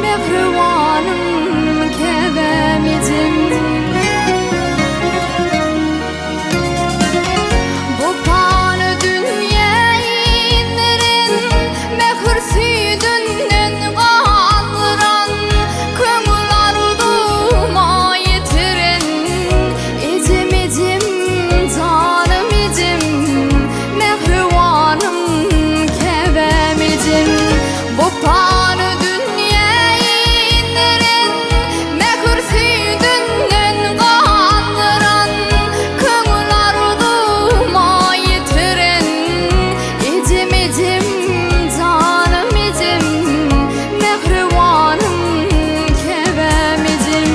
mehribanım, kebem ecim. Bu paly dünýäniň mehir süýdünden galyran, köňül arzuwma ýetiren, ecim ecim, canım ecim, mehribanım, kebem ecim. Bu paly dünýäniň mehir süýdünden galyran, köňül arzuwma ýetiren, ecim ecim, canım ecim, mehribanım, kebem ecim.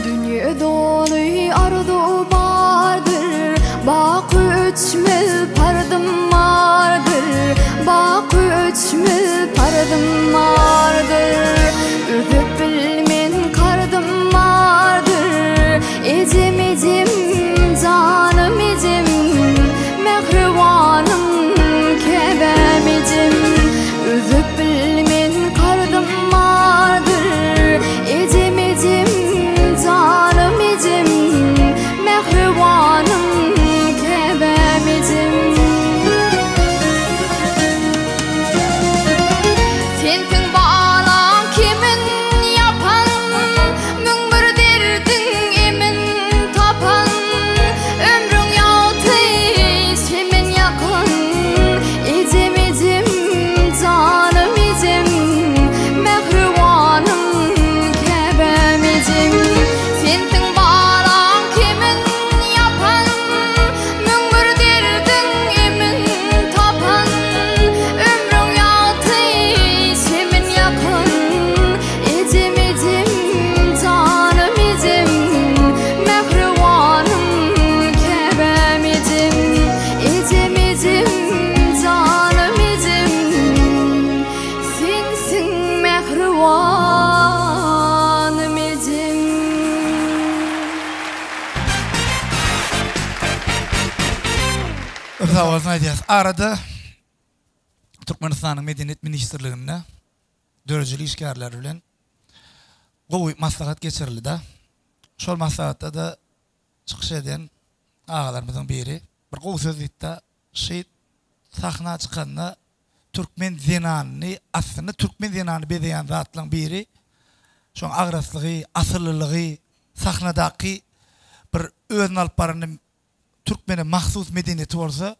Dünya dolu arzu bardır, bakı üçmül pardım vardır, bakı üçmül pardım vardır. Ügüp bilmen kardım vardır, ecim ecim, canım ecim, mehribanım, kebem ecim. Ügüp bilmen kardım vardır, ecim ecim, canım ecim, mehribanım, kebem ecim. Sensin balan kimin yapan, müň bir derdin emin tapan, ömrüň ýaty semen ýakyn, ecim ecim, canım ecim, mehribanım, kebem ecim. Sensin balan kimin yapan, müň bir derdin emin tapan, ömrüň ýaty semen ýakyn, ecim ecim, canım ecim, mehribanım, kebem ecim. Ecim ecim, canım ecim, sensin mehribanım ecim. Öpsawalsyn aýdýas. Arada Türkmenistanyň Medeniýet Ministrliginde döreceli işgärler bilen gowy maslahat geçirildi. Şol maslahatda da çykyş eden agalarymyzyň biri bir gowy söz diýdi. Şeýit sahna çykanda Türkmen zinanyny, aslında Türkmen zinanyny bezeýän zatlaryň biri şoň agraslygy, asyllylygy, sahnadaky bir özüni alyp barany Türkmenin mahsus medeniyeti olsa,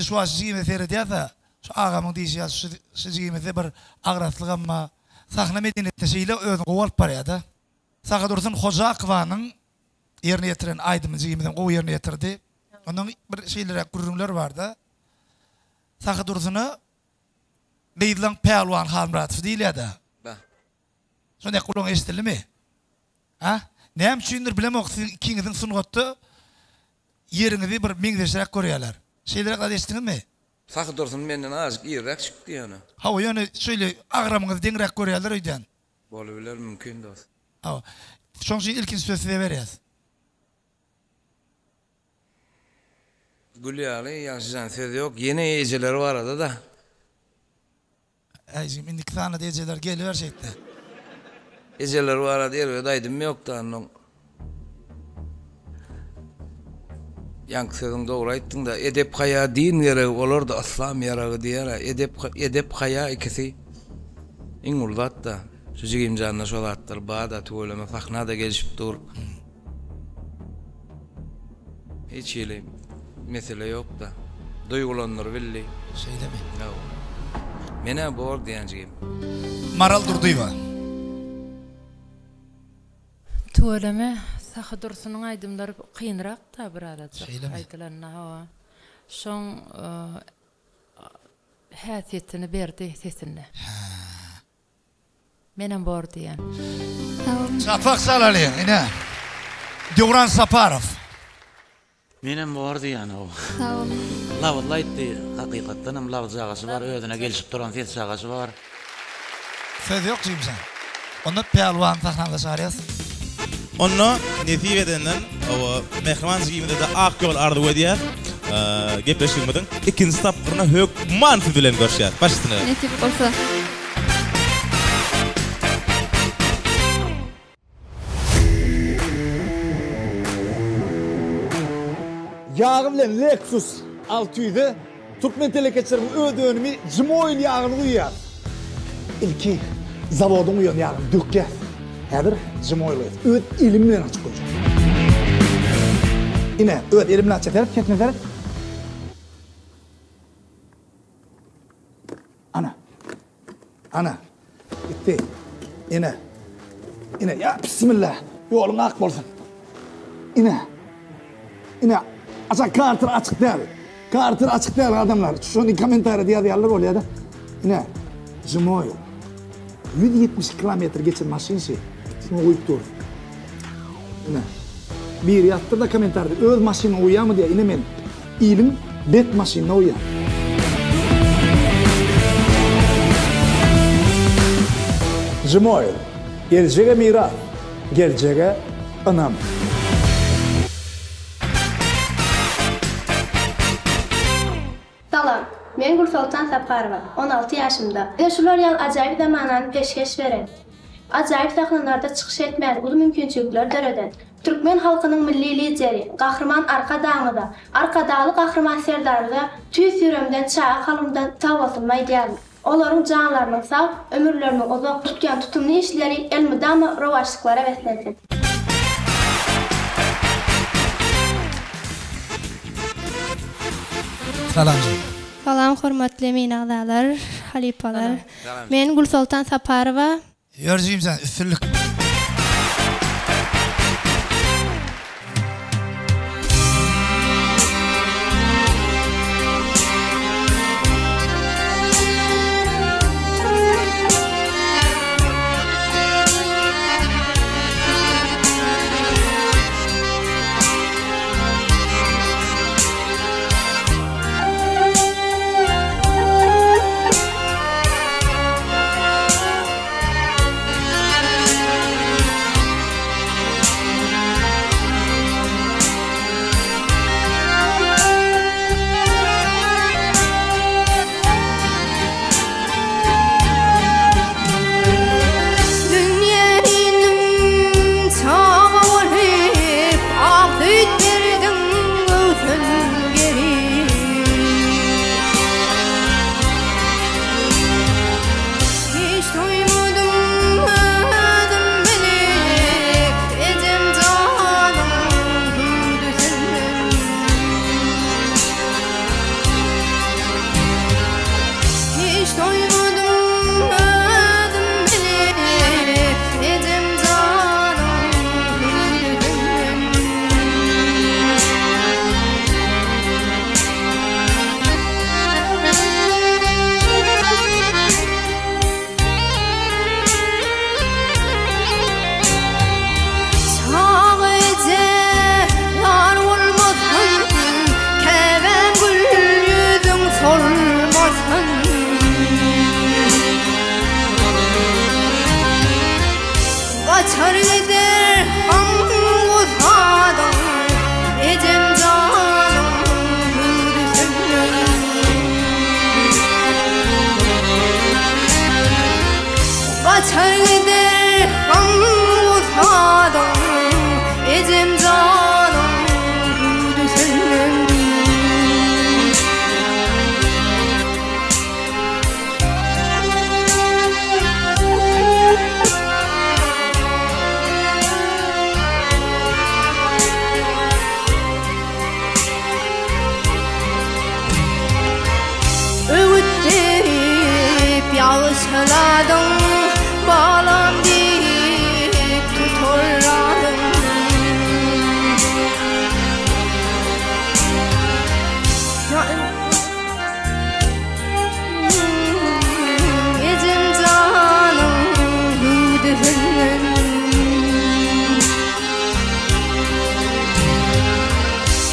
şu an sizgime seyrediyat da, şu ağamın deyişi ya, sizgime bir ağratlık ama, sahna medeniyette şeyle özün qovalıp baraya da. Sağa dursun Hoca Akvan'ın yerine yetiren Aydım'ın zihimden o yerine yetirdi. Onun bir şeyler, gururumlar vardı. Sağa dursun'u Beydlan Pelvan Hamratı değil ya da. Sonra kulağın estildi mi? Ha? Neyem çündür bilem o ikinizin sunğatı yerinizi bir mingdeşerek koruyorlar. Şeylere kadar estiniz mi? Sağı dursun benden azıcık iyirek çıktı yani. Ha o yani şöyle ağramınızı dengrek koruyorlar öyle. Olabilir mümkün de olsun. Ha. Şonun için ilkin sözü veririz. Gülyalı yaşayan söz yok. Yeni eceler var arada da. Aycım indik sana da eceler geliver şeyde. Eceler var arada yer daydım yok da onun. Yank sözün doğru ayttın da edep haya din yere olur da aslam yarağı diyara edep haya ikisi inguldat da çocuk imzanına şolattır bağda tuğulama sahna da gelişip dur. Hiç öyle mesele yok da duygulanır belli. Şeyde mi? Yok. Mene bor diyenciyim. Maral Durduyva. Tuğulama Sağa Dursun'un aydımları kıyınrak da bir arada. Aydılarına hava. Şon hasiyetini berdi sesini. Menem bor diyen. Sapak salalıyım yine. Devran Saparov. Menem bor diyen o. Sağ olun. La vallahi etti. Hakikaten hem lav zağası var. Özüne gelişip duran ses zağası var. Söz yok cim sen. Onu pelvan sahnada çağırıyoruz. Onu nesip edenden o mehriman ziyimde de ak yol ardı ödüyer. Gepleşilmedin. İkinci tapkırına hökman füdülen görüşer. Başüstüne. Nesip olsa. Yağı bilen Lexus 600'de Türkmen telekeçlerin ödönümü Cimoil yağını uyar. İlki zavodun uyan yağını dökke. Hedir Cimoil uyar. Öd ilimle açık olacak. Yine öd ilimle açık edip ketme edip. Ana. Gitti. Yine. Ya bismillah. Yolun ak olsun. Yine. Açık kartır açık değil. Kartır açık değil adamlar. Şunu komentarı diyorlar oluyor da. Yine Cimoil. 170 kilometre geçen maşinesi. Şunu uyup dur. Yine. Bir yattır da komentarda. Öz maşinine uyuyor mu diye. Yine men. İlim bet maşinine uyuyor. Cimoil. Geleceğe miras. Geleceğe anam. Salam, ben Gülsoltan Saparova, 16 yaşımda. Şular acayip zamanlarını peşkeş veren. Acayip sahnalarda çıkış etmez, ulu mümkünçülükler döröden. Türkmen halkının milli lideri, Kahraman Arka Dağı'da, Arka Dağlı Kahraman Serdar'da tüy sürümden, çağa kalımdan sağ basılmayı diyelim. Onların canlarının sağ, ömürlerinin uzak tutken tutumlu işleri el-müdamı rovaşlıklara beslesin. Salam. Salam, hurmatly meňagdalar, halipalar. Men Gülsoltan Saparova. Yorjim sen üstünlük.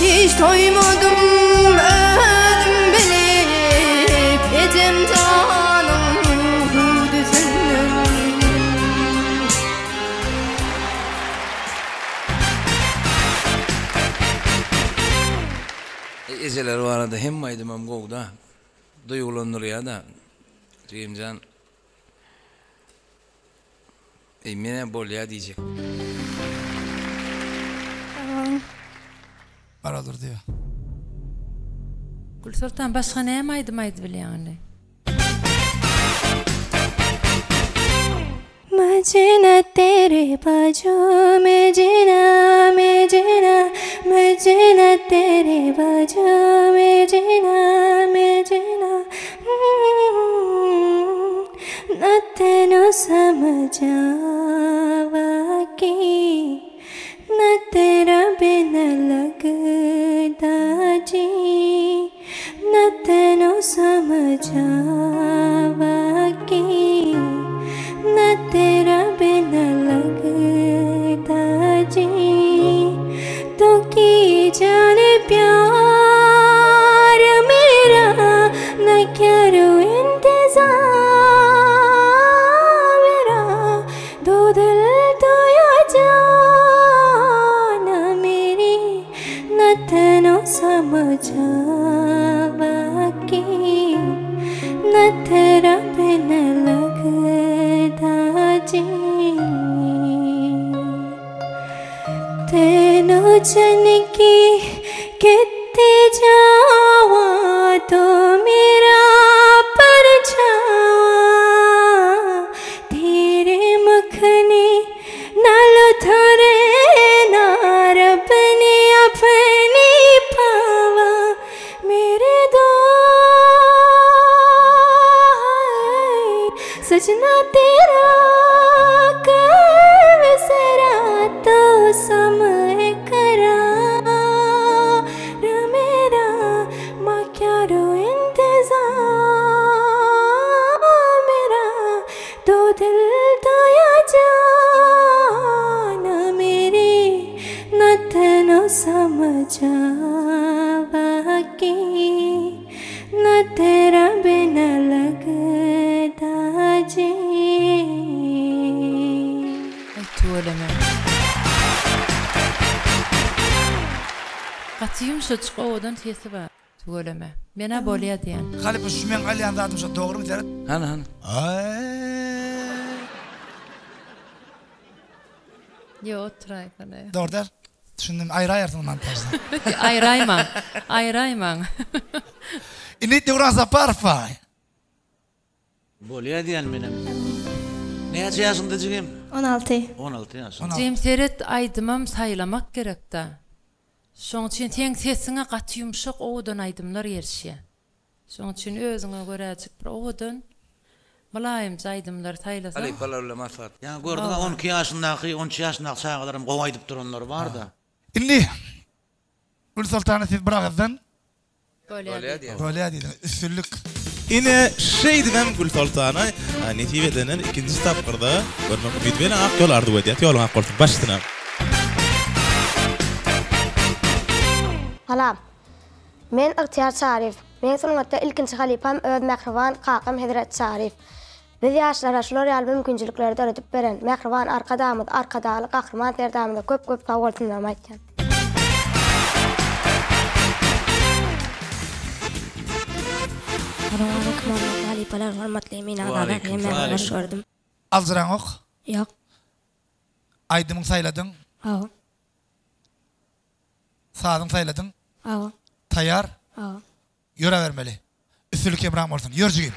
Hiç doymadım öldüm bilip Edim canım hudüsünden Ezeler var arada hem aydımam goğda duygulanır ya da Cemcan mene bol ya diyecek. Baradır diyor. Gül Sultan başka neyem aydı bilýäňli? मजना तेरे बाजू में जीना मजना तेरे बाजू में जीना न तेनो समझावा कि न तेरा बिन लगदा जी न तेनो समझावा कि न तेरा बिना लगता जी तो की जाने प्यार मेरा न करो इंतज़ार मेरा दो दिल तो या जान मेरी न तेनो समझावा कि न तेरा बिना लगता जी तेनो जन की कितने जावा तो मेरा परछावा तेरे मखने नालो थरे नार अपने अपनी पावा मेरे दो सजना तेरा विसरा तो समय करा मेरा माँ क्या रो इंतज़ार मेरा दो दिल तो या जान मेरी न तेनो समझावा कि न तेरा बिना लगता जी Tuoleme. Qatiyum şoçqa odan tesi var. Tuoleme. Mena bolya diyen. Halip şu men alyan zadım şu doğru mu der? Han. Yo try kana. Doğru der. Düşündüm ayrayardım montajda. Ayrayman. İni diyorsan zaparfa. Bolya diyen benim. Ne yaşında cigim? 16. 16 yaşında. Cemseret aydımam saylamak gerek da. Şoň üçin teň sesine gaty ýumşak owadan aydymlar ýerşýär. Şoň üçin özüňe göräçik bir owadan malaýym aydymlar saýlasa. Ali palarla masat. Yani gördün 12 yaşındaky, 13 yaşındaky çağlarym gowaýdyp duranlar var da. İndi Gül Sultan'a siz bırakızdın. Bolya diýdi. Üstünlük. Ine şey demem Gül Sultan'a netiveden ikinci tapkırda görmek ümit bilen ak yol ardı edýät ýoluňa golsun başdyna. Salam. Men Ihtiyar Sarif. Men sungatda ilkinji halipam öz Mehriban Kakam Hedret Sarif. Biz ýaşlara şular ýaly mümkinçilikleri öğretip beren Mehriban arkadamyz, arkadaly gahrman terdamyzda köp sowal sunam aýtjan. Assalamualaikum warahmatullahi wabarakatuh. Alzıran ok? Yok. Aydımın sayladın? Awa. Sağdın sayladın? Awa. Tayar? Awa. Yöre vermeli. Üstünlük emrahım olsun. Yörcügin.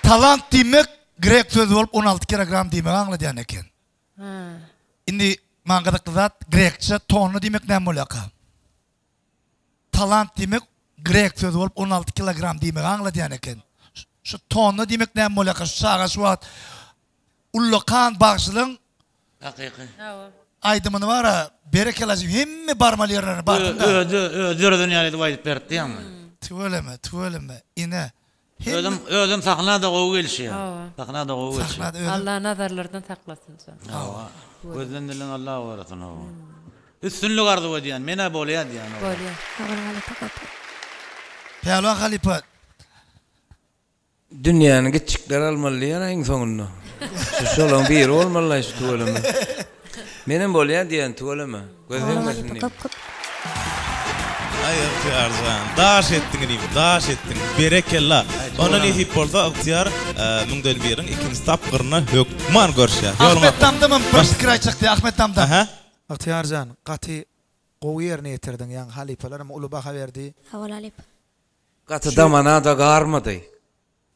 Talant demek Grek sözü olup 16 kilogram demek anlayan eken. Indi mangadıklı zat Grekçe tonu demek ne molaka? Talant demek Grek sözü olup 16 kilogram demek anlayan eken. Şu tonu demek ne molaka? Şu sağa şu at Ullokan bağışılın aydımını var ha berekelacım hemme barmalı yerlerine bartında. Ödür dünyaydı vaydıp berdi ya mı? Tuveleme ine. Ödüm sakına da qoğu gelişi ya. Sakına da qoğu gelişi. Allah nazarlardan saklasın sen. Gözden dilen Allah varasın. Üstünlük ardı o diyen. Mene bolaya diyen. Bolaya. Pehlivan Halipa. Dünyanın küçükleri almalı ya en sonunda. Şolan bir olmalı işte tuvalama. Benim bolaya diyen tuvalama. Gözden dilen. Ay Arzan, daş ettin diyeyim, daş ettin. Berekella. Onun ihip bolsa ihtiyar müngdel birin ikinci tapqırına hükman görüşe. Ahmet Damdam'ın bir fikir açıktı Ahmet Damdam. İhtiyar Can, qati qoğu yerine yetirdin yani halifalarım ulu baha verdi. Haval halip. Qati damana da garmadı.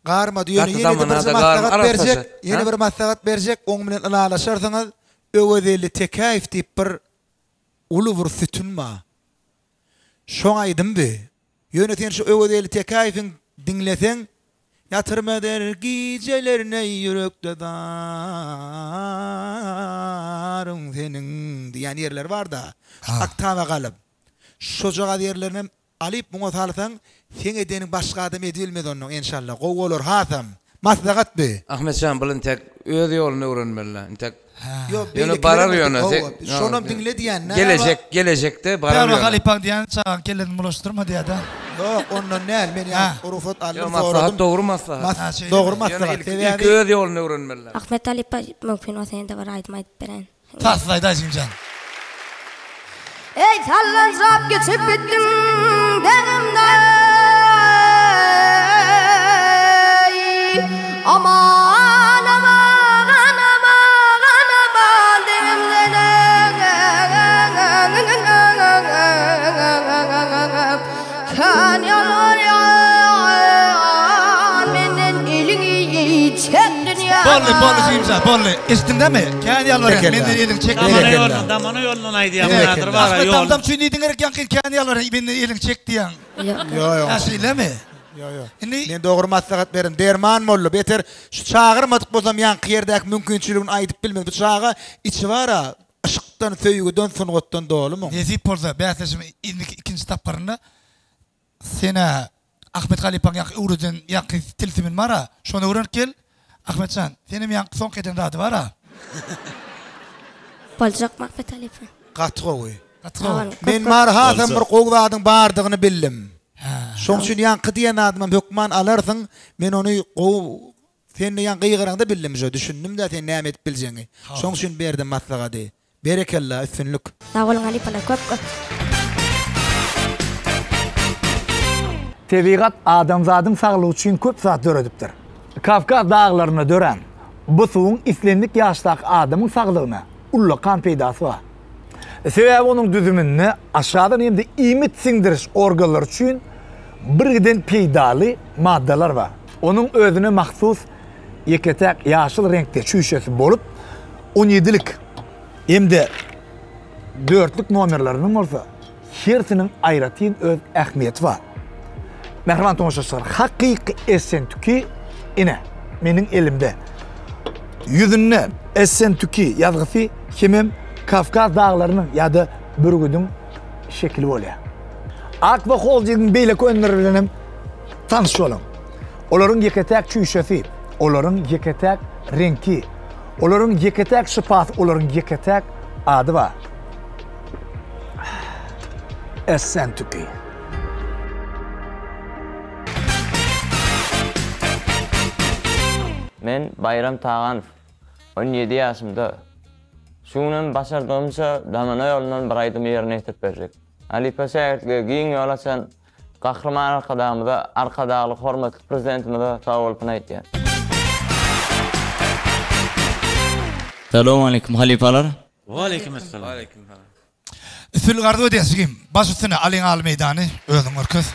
Garmadı yeni bir maslahat verecek. Yeni bir maslahat verecek. Onun bilen alaşarsanız öwedeli tekayif deyip bir ulu bir sütünma. Şoň aýdymdy. Yöneten şu öwedeli tekayifin dinlesen yatırma der gijelerine yürekde darın senin diýen yerler var da. Aktaba galyp. Şu joga yerlerine alyp muňa salsan sen edenin başga adam edilmedi onun inşallah. Gow bolar hasam. Maslahat be. Ahmetcan bilen tek öz ýoluny öwrenmeli. Tek Yönü barar yönü. Şonum dinle diyen. Gelecekte barar yönü. Pehlivan Halipan diyen çağın kellerini bulaştırma diye da. Yok ondan ne men ya urufat aldım maslahat doğru maslahat. Doğru maslahat. İlk öz yolunu öğrenmeliler. Ahmet Halipa mümkün olsa da var aytmayıp beren. Faslayda Azimcan. Ey sallanıp geçip bittim denimde. Aman aman aman aman denimde. Kan yalan menden elini çektin ya. Bolli Zimza, bolli. Estimde mi? Kendi yalvarın. Menden elini çek. Damana yolundan aydı ya. Munadır var Ahmet yol. Damdam çüynüydün gerek yankın kendi yalvarın. Menden elini çek diyen. Yok. Asile mi? Yok. Men doğru maslahat berim. Derman mollu. Beter şu çağırmadık bozam yankı yerdeki mümkünçülüğünü aytıp bilmedi. Bu çağa içi var ha. ışıktan söýgüden sungatdan dolumy? Nezip bolsa bäsleşim ikinji taparynda sena Ahmet Halipaň ýa Urudan ýa tilsimin mara. Şonu öwrenip gel. Ahmetcan, senem ýa soňky eden rady bara. Boljak Ahmet Halipaň. Gatgowy. Men mar hazam bir gowdadyň bardygyny bildim. Şoň üçin ýaňky diýen adamam hökman alarsyň, men ony sen ýan gyýgyranda bildim, düşündim de sen näme edip biljeňi. Şoň üçin berdim maslahady. Berekellah, üstünlük. Sağ olun Halipalar, köp. Tebigat adamzadyň saglygy üçin köp zat döredipdir. Kafkas dağlaryna dören bu suwun islendik ýaşdaky adamyň saglygyna ulla kan peýdasy bar. Sebäbi onuň düzümini aşağıdan hem de imit singdiriş organları üçin birden peýdaly maddalar bar. Onuň özüne mahsus ýeketek ýaşyl renkde çüýşesi bolup 17lik hem de 4lik nomerlarynyň bolsa hersiniň aýratyn öz ähmiýeti bar. Mehriban toňşaşlar, hakyky Essentüki ine meniň elimde. Yüzünde Essentüki ýazgysy kimim Kafkas dağlarynyň ýa-da bürgüdüň şekli bolýar. Ak we Holjiň beýleki önleri bilenim tanış bolun. Olaryň ýeketek çüýşesi, olaryň ýeketek renki, olaryň ýeketek şypasy, olaryň ýeketek ady bar. Essentüki. Men Bayram Tağanov, 17 ýaşymda. Şunun başardığımsa damana ýolundan bir aýdym ýerine ýetirip berjek. Halipa şähertge giň ýol açan gahrman arkadamyda, arkadaly hormatly prezidentimizde sag bolup aýtdy. Assalamu alaykum halipalar. Wa alaykum assalam. Üstünlük ardy ödäsigim. Baş üstüne alyň al meýdany, özüň örköz.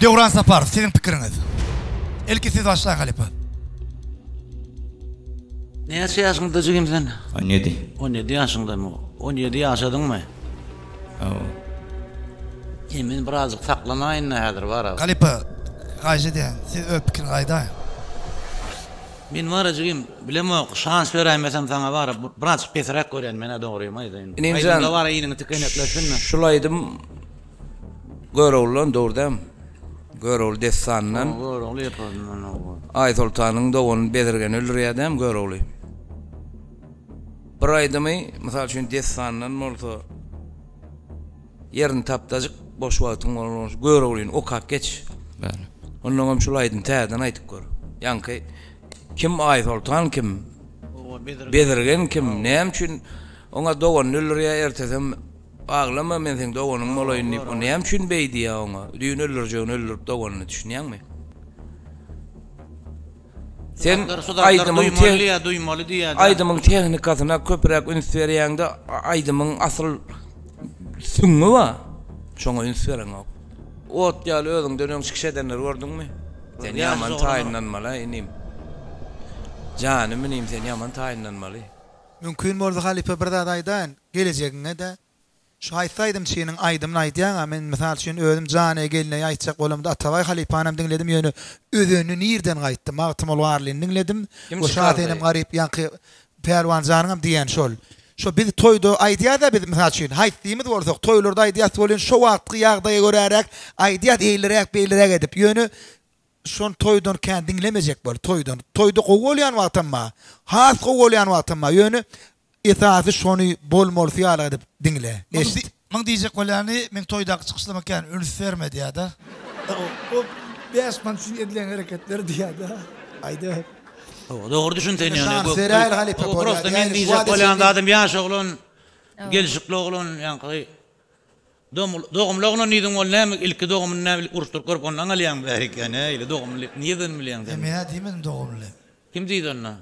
Devran Saparov, senin pikiriňiz. Elki siz başla Halipa. Näçe ýaşyňda jigim sen? 17. 17 ýaşyňdamy? 17 ýaşadyňmy? Men biraz saklanaýyn häzir bara. Halipa, gaýjy diýen, siz öz pikirin gaýda. Men bara jigim bilema şans beräýmesem saňa bara biraz pesrak görýän mene dogrymy aýdyn. Aýdymda bara ýynyň tikenetleşinmi? Şulaýdym. Görowlan dogdam. Görowly desandan. Görowly ýapardan. Aý sultanyň dogony bedirgen öldürýädem görowly. Bir aýdymy, mysal üçin desandan bolsa ýerini tapdasyk boş wagtyň bolar. Görowlyn okap geç. Bäli. Ondan hem şulaýdym täzeden aýtyp gör. Ýanky kim aý sultan kim? Bedirgen kim? Näme üçin oňa dogony öldürýär ertesem ağlama men sen dogonyň molaýyny o näme üçin beýdi ýa oňa? Düýün öldürjegini öldürip dogonyny düşünýärmi? Sen aýdymyň tehnikasyna köpürek üns berýäňde aýdymyň asyl süňi bar. Şoňa üns berýän ok. Ot ýaly özüň döneň çykşedenler gördüňmi? Sen yaman tayinlanmalı inim. Canım inim sen yaman tayinlanmalı. Mümkün bolsa halipe bir zat aýdan, gelejegine de şu aýsaýdym şeýiniň aýdymyny aýdýan, men misal üçin özüm jany geline aýtjak bolamda Atabay halipanam dinledim ýöne özünü nirden gaýtdym, agtymol warlygyny dinledim. O şahatynym garyp ýanky Perwan janyňam diýen şol. Şo biz toyda aýdýar-da biz misal üçin haýtdymy bolsak toylarda aýdýar bolan şo wagtky ýagdaýa görärek aýdýar eýlerek beýlerek edip ýöne şon toydan kän dinlemejek bol toydan. Toyda gowolýan wagtymma, has gowolýan wagtymma ýöne esasy şonu bolmol fiýal edip dinle. Maň diýjek bolany men toydaky çykyşlamak kän üns vermedi ýa-da. O beş man şun edilen hareketler diýär-da. Aýdy. Doğru düşünsen yani. Serayel halipe bolýar. Prosta men diýjek bolýan adam ýaş oglun, gelişikli oglun ýanky doğumluğuna nidin ol näme ilki doğumun näme urustur görüp ondan alýan berik yani ile doğumlyk niýeden bilýän sen? Men diýmedim doğumlyk. Kim diýdi onda?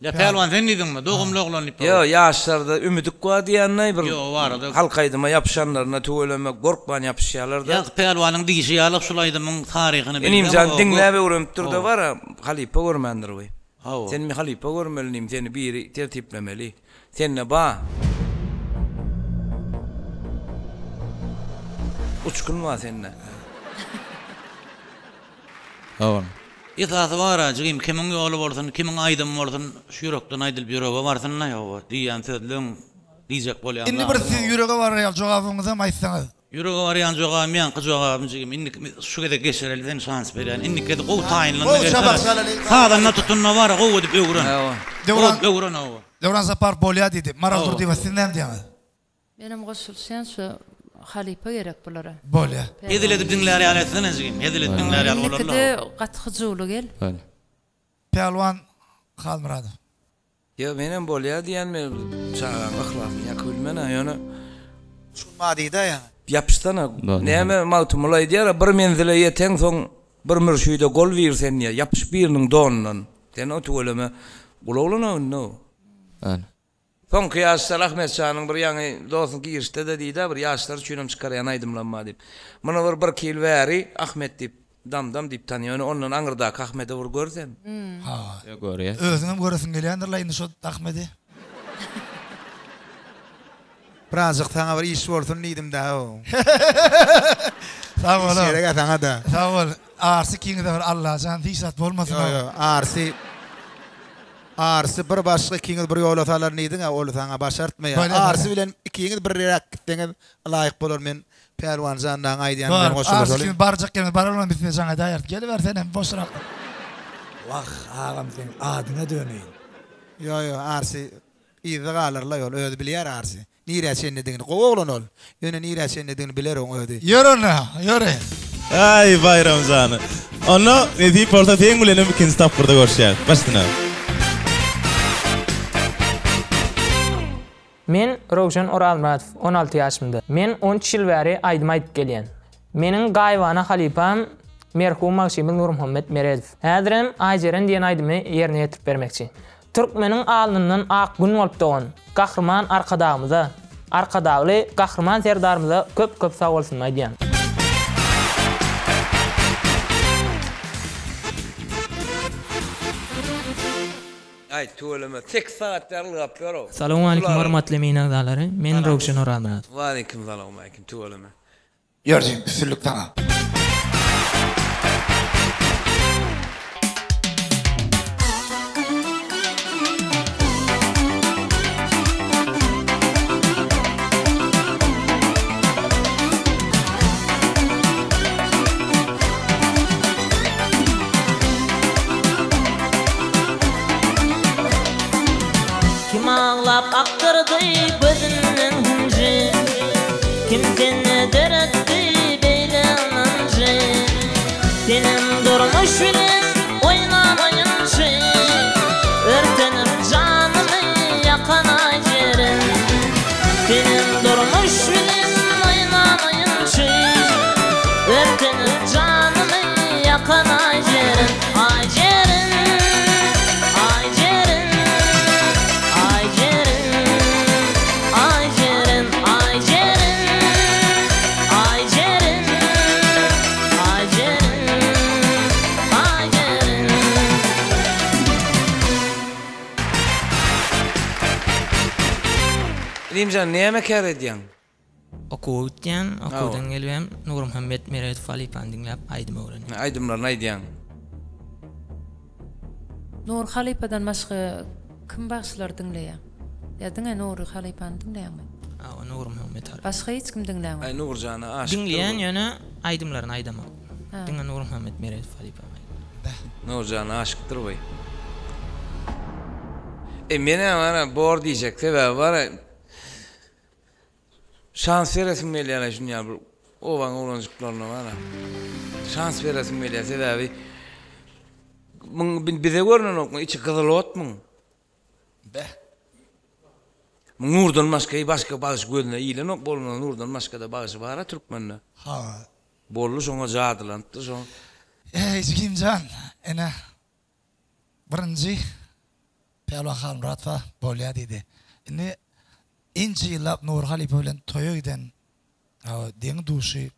Ya Pelwan sen diýdinmi? Doğumluğuna nip. Yo ýaşlarda ümidik wa diýänler bir. Yo barada. Halkaýdyma ýapşanlaryna töwelemek gorkman ýapşýarlar da. Ya Pelwanyň diýişi ýalyk şulaýdymyň taryhyny bilýän. Benim jan dinläp öwrenip durda bar halipe görmendir we. Sen mi halipe görmelinim, seni biri tertiplemeli. Sen ne ba? Uçkun var seninle. Oğlum. İtaatı var acıyım. Kimin yolu bolsun, kimin aydın bolsun, şu yürekten aydıl bir yüreğe varsın ne yahu? Diyen sözlüğün diyecek bolyan. İndi bir siz yüreğe var ya, cevabınıza mı aytsanız? Yüreğe var ya, cevabım yankı cevabım cigim. İndi şu kadar geçirelim, şans veriyen. İndi kadar kovu tayinlandı geçer. Sağdan tutunma var, kovu edip öğren. Öğren o. Devran Zapar bolya dedi. Maral dur diye sizden diyemez. Benim goşulşan şu halipe gerek bulara. Bolya. Ediledip dinler ýaletine jigim. Ediledip dinler ýaly bolarlar. Nikide gatkyjyly gel. Pelwan Halmurado. Ya menem bolya diýen men çağan ahlakyn ýakylmana ýöne şunma diýdi ya. Ýapyştana näme mawtumulay diýär bir menzile ýeten soň bir mürşide gol bersen ýa ýapyş biriniň donundan. Sen o töweleme bulawlana no. Öyle. Son kıyaslar Ahmet Şah'nın bir yanı dostun girişte de deydi bir yaşlar çüynüm çıkarayan aydımlanma deyip. Bana bir kil veri Ahmet deyip dam deyip tanıyor. Onun Angır'daki Ahmet'e vur görsen. Ha. Gör ya. Özünüm göresin gelýändir la indi şu Ahmet'i. Birazcık sana bir iş bolsun diýdim da o. Sağ ol. Şerege sana da. Sağ ol. Arsı kiňi de Allah can diýsat bolmasyn. Yo Arsı bir başga kiňi bir ýol atalar niýdiň ol sana başartmaýar. Arsı bilen ikiňiz bir rak gitdiňiz laýyk bolar men Perwan jandan aýdýan men goşular. Arsı barjak gelme baralman bitme jaňa daýar. Geliversen hem boşrak. Wah, ağam sen adyna döneýin. Yo Arsı ýygy galarla ýol öýdi bilýär Arsı. Nire sen dediğini oğlan ol. Yöne nire sen dediğini biler on öde. Yürü ona, yürü. Ay bayram zanı. Onu ne deyip orta teyin gülenim ikinci tap burada görüşeceğiz. Başına. Men Rovşan Oralmuratov, 16 ýaşymda. Men 13 ýyl bäri aýdyma aýdyp gelýän. Meniň gaýwana halipam merhum Magşemil Nurmuhammed Meredow. Häzirem Aýjeren diýen aýdymy ýerine ýetirip bermekçi. Türkmeniň alnyndan ak gün bolup dogan gahryman arkadagymyza, arkadagly gahryman serdarymyza köp sag bolsun aýdýan. Ay tuğlama 8 saatler lıgap görüp. Salamu alaykum hormatly meňagdalary. Men Rovşan Oralmuratov. Wa alaykum salam alaykum tuğlama. Ýörjüň üstünlük taňa. Ağlap aktırdı gözünün hıncı, kim seni deretti beylenince. Senin durmuş bilen oynamayınca, örtenip canımı yakana yerin. Senin durmuş bilen oynamayınca, örtenip canımı yakana yerin. Limcan näme kär edýän? Okuýan, okudan gelýän Nur Muhammed Meretov Halipan dinläp aýdym öwren. Aýdymlar näýdýän? Nur Halipadan başga kim başlar dinleýär? Ya diňe Nur Halipan dinleýärmi? Nur Muhammed Halipan. Başga hiç kim dinleýär? Ay Nurjana aşyk. Dinleýän ýöne aýdymlaryny aýdama. Diňe Nur Muhammed Meretov Halipan. Nurjana aşykdyr goý. Mene bana bor diýjek sebäbi bar. Şans veresim gelýär şunýa bir owan olanjyklaryna bana. Şans veresim gelýär sebäbi bize görünen okma içi kızıl otmun. Nurdan başka bağış gözüne iyilen ok bolunan Nurdan başka da bağışı var Türkmenle. Ha. Bollu şoňa jadylandy şoň. Zikimcan, ene birinci Pelvan Hanım Ratfa bolya dedi. Ine inci yılap Nur Halipa bilen toya giden deň duşy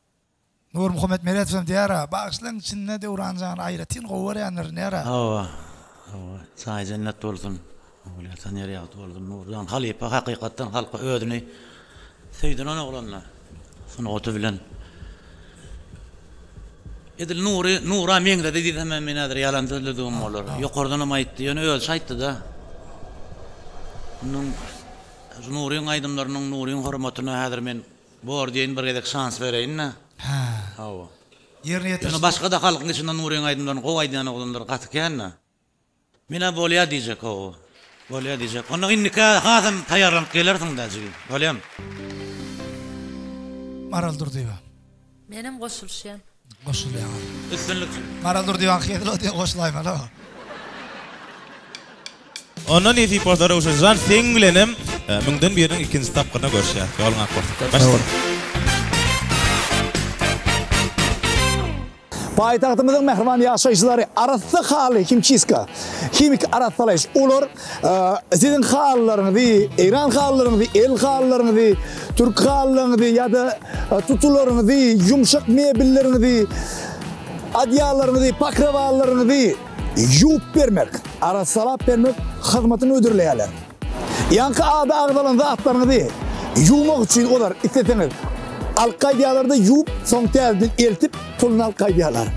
Nur Muhammed Meretov diýara, bağışlaň içinde de uranjan aýratyn gowaryanlar nära. Hawa. Saý cennet bolsun. Öyle sen nereye oldun Nurdan Halipa hakikaten halka ödünü söýdünen oglanlar. Şunu otu bilen. Edil Nura meňde dedi hemen men adyr ýalandyrdyym bolar. Ýokardan aýtdy, ýöne öl şaýtdy da. Nuryň aýdymlarynyň Nuryň hormatyna häzir men bor diýen bir gedek şans bereýin. Hawa. Ýerine ýetir. Başga da halkyň içinden Nuryň aýdymlaryny gowaýdan oglanlar gatykýanna. Mena bolýa diýjek o. Bolýa diýjek. Onu innika hazam taýýarlanyp gelersiň daýjy. Bolyam. Maral durdyba. Menim goşulşýan. Goşulýan. Üstünlük. Maral durdyban hyýatly diýip goşulaýman ha. Ondan ýeti pozlara uşajan seňlenim müňden biriň ikinji tapgyna görüşýär. Ýoluna başlar. Payitahtımızın mehriban yaşayıcıları arasında hali kimçiska, kimik arasalaş olur. Sizin hallarını, İran hallarını, el hallarını, Türk hallarını ya da tutularını, yumuşak mebillerini, adyalarını, pakravalarını yiyup vermek, arasalap vermek hizmetini ödürleyeler. Yankı ağdalan zatlarını yumak için olar isteseniz. Al-Qaydiyalarda yiyup son tezden eltip pulun Al-Qaydiyalar.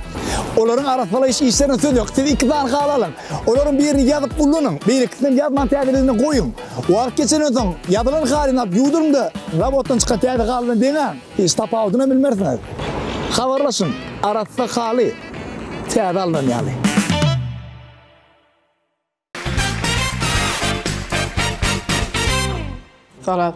Onların arasalayış işlerini söylüyor. Siz iki tane alalım. Onların birini yazıp kullanın. Bir ikisini yazman tezlerini koyun. O vakit geçen son yazılan halini yudurun da robottan çıkan tezli halini deyin. Hiç tapa aldığını bilmersiniz. Haberlaşın. Arasa hali tezli alın yani. Salam.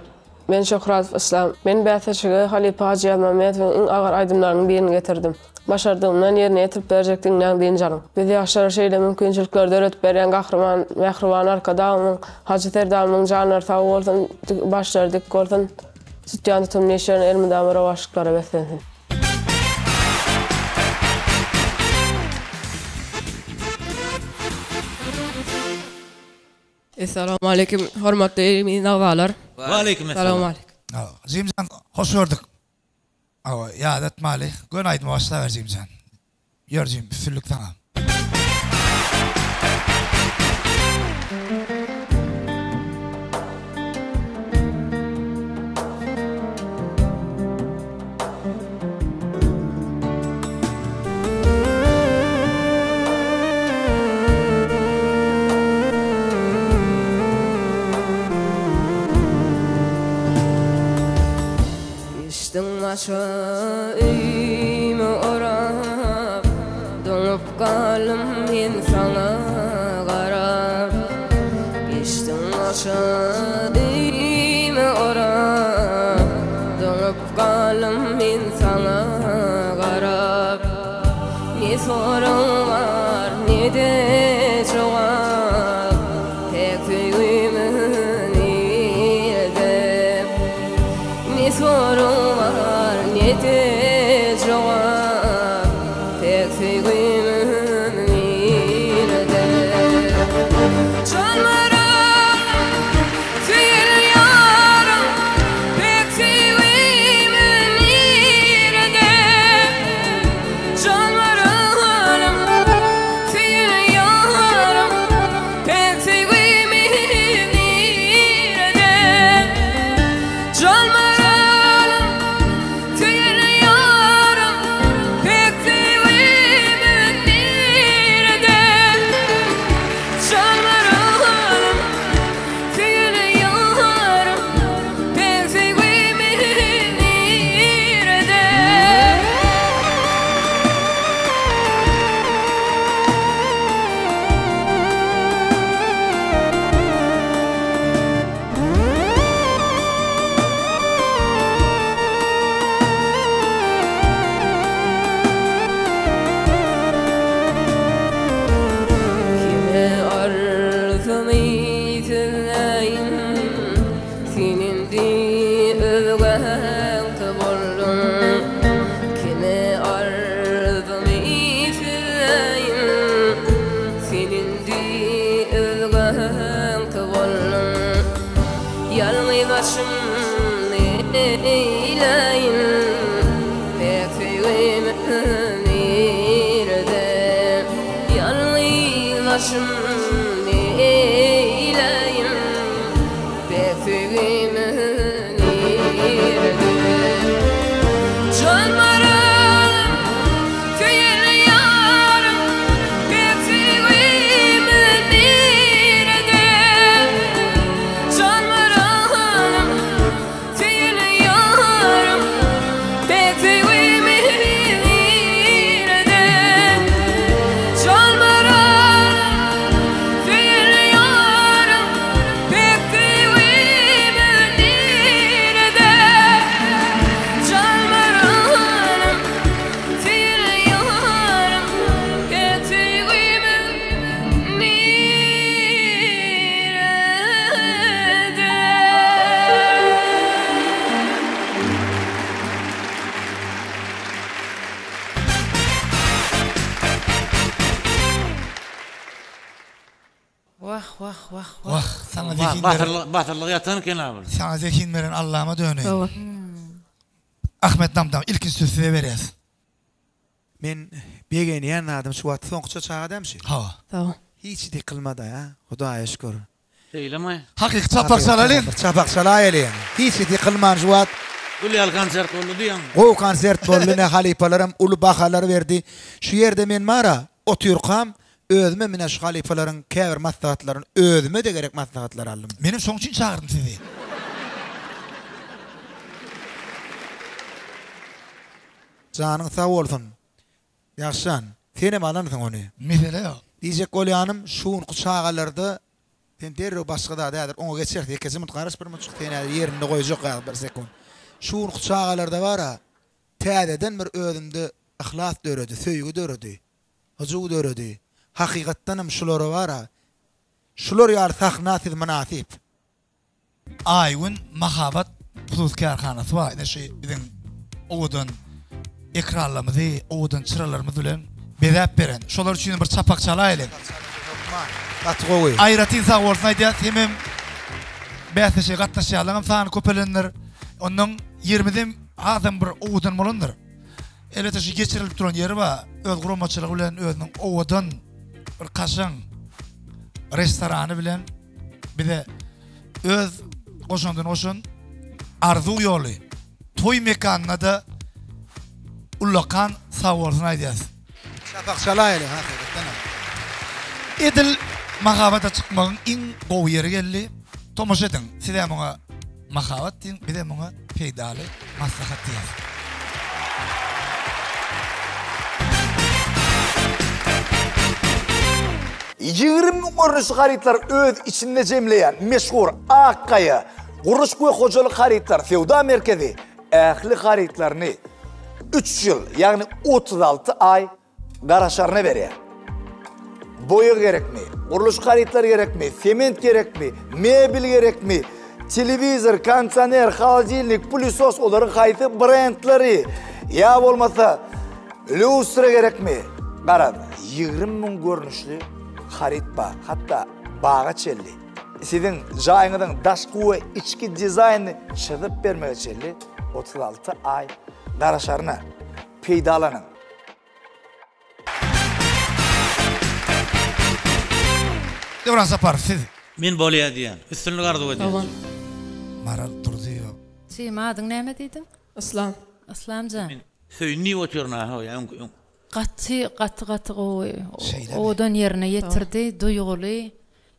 Ben Şöhrat Islam. Ben Bätäşige Halipa Hacı Mehmetowyň iň agar aýdymlarynyň birini getirdim. Başardymdan ýerine ýetirip berjekdiň nädin jarym. Biz ýaşlar şeýle mümkinçilikler öğretip berýän gahrman, mehriban arkadaşymyň Hacı Terdamyň janyny sag bolsun, başlardyk bolsun. Sütýan tutum neşerini elmidamara başyklara beslensin. Assalamu alaikum, hormatly menin agalar. Wa alaikum assalam. Assalamu alaikum. Zimcan, hoş gördük. Ya etmeli. Gün aydın başla ver Zimcan. Yörcüğüm, büfürlük tamam. Öyme orap, donup kalım men sana garap. Geçtin aşağı öyme orap, donup kalım men sana garap. Ne sorun var ne de cevap, tek tüyümü neyde. Ne sorun Yete cevap tek sevgimin nerede? Canlarım söyle yarım tek sevgimin nerede? Canlarım söyle yarım tek sevgimin nerede? başım neyleyim Befigimi nirdi Canlarım tüyel yarım Befigimi nirdi Canlarım tüyel yarım Befigimi nirdi Canlarım tüyel yarım Befigimi nirdi Canlarım tüyel yarım Befigimi Vah vah vah Vah, sana Ba- zekin batırlık- batırlık yatan ken abi. Sana zekin veren Allah'ıma döneyim. Doğru. Ahmet Namdam ilkin sözü veririz. Men begeni yan adam şu at soňça çağadamşy. Ha. Tamam. Hiç de kılmada ya. Hudaýa şükür. Seyleme. Hakik çapak salalım. Çapak salaýaly. Hiç de kılman şu at. Gulyal konsert oldu diýen. O konsert boldy ne halipalaram ulu bahalar verdi. Şu yerde men mara oturqam özüme mine şu halipalaryň käbir maslahatlaryny özüme de gerek maslahatlar aldım. Benim soň üçin çağırdım sizi. Janyň sag bolsun. Ýaşan. Seni alanyň ony. Mesele ýok. Diyecek golyanım şuun kuçağalarda sen derre başga da dädir. Oňa geçerdi. Ýekesim garaş bir muçuk tene ýerinde goýjak ýa bir sekund. Şuun kuçağalarda bara täzeden bir özümde ihlas döredi, söýgü döredi. Hujuw döredi. Hakykatdanam şulara bara. Şular ýar sahnasy manasip. Aýwyn mahabat pulutkarhanasy var. Ine şey bizim owadan ekranlarymyzy, owadan çıralarymyzy bilen bedäp beren. Şolar üçin bir çapak çalaýly. Gatgowy. Aýratyn sag bolsun aýdýar, hemem bäsleşe gatnaşýarlarym sany köpelenler. Onuň 20-den adam bir owadan bolandyr. Elbetde şu geçirilip duran ýeri bar. Öz guramaçylygy bilen özüniň owadan bir kaşaň restorany bilen bize öz goşandan oşun arzu ýoly. Toy mekanyna da ullakan sag bolsun aýdýar. Çapak çalaýaly hakykatdan. Edil mahabata çıkmagyň iň gowy ýeri geldi. Tomaşa edin. Size muňa mahabat diýin, bize muňa peýdaly maslahat diýär. Ýigrim görnüşli haritlar öz içinde jemleýän meşhur Akkaya Guruş we hojalyk haritlar Fewda merkezi ähli haritlaryny 3 ýyl, ýagny 36 ay garaşaryna berýär. Boya gerekmi, kuruluş haritları gerekmi, sement gerekmi, mebil gerekmi, televizor, kondisyoner, холодильник, pulsos olaryň haýsy brendleri, ya bolmasa lustra gerekmi? Garad, 20.000 görnüşli harit bar, hatta baga çelli. Sizin jaýyňyzyň daşky we içki dizaýny çyzyp bermege çelli 36 ay garaşaryna peýdalanyň. Devran sapar siz. Men bolýa diýen. Üstünlük arzu edýän. Maral durdy. Sen adyň näme diýdin? Aslan. Aslanjan. Söýni oturna ha ýa. Gaty odan ýerine ýetirdi, duýguly,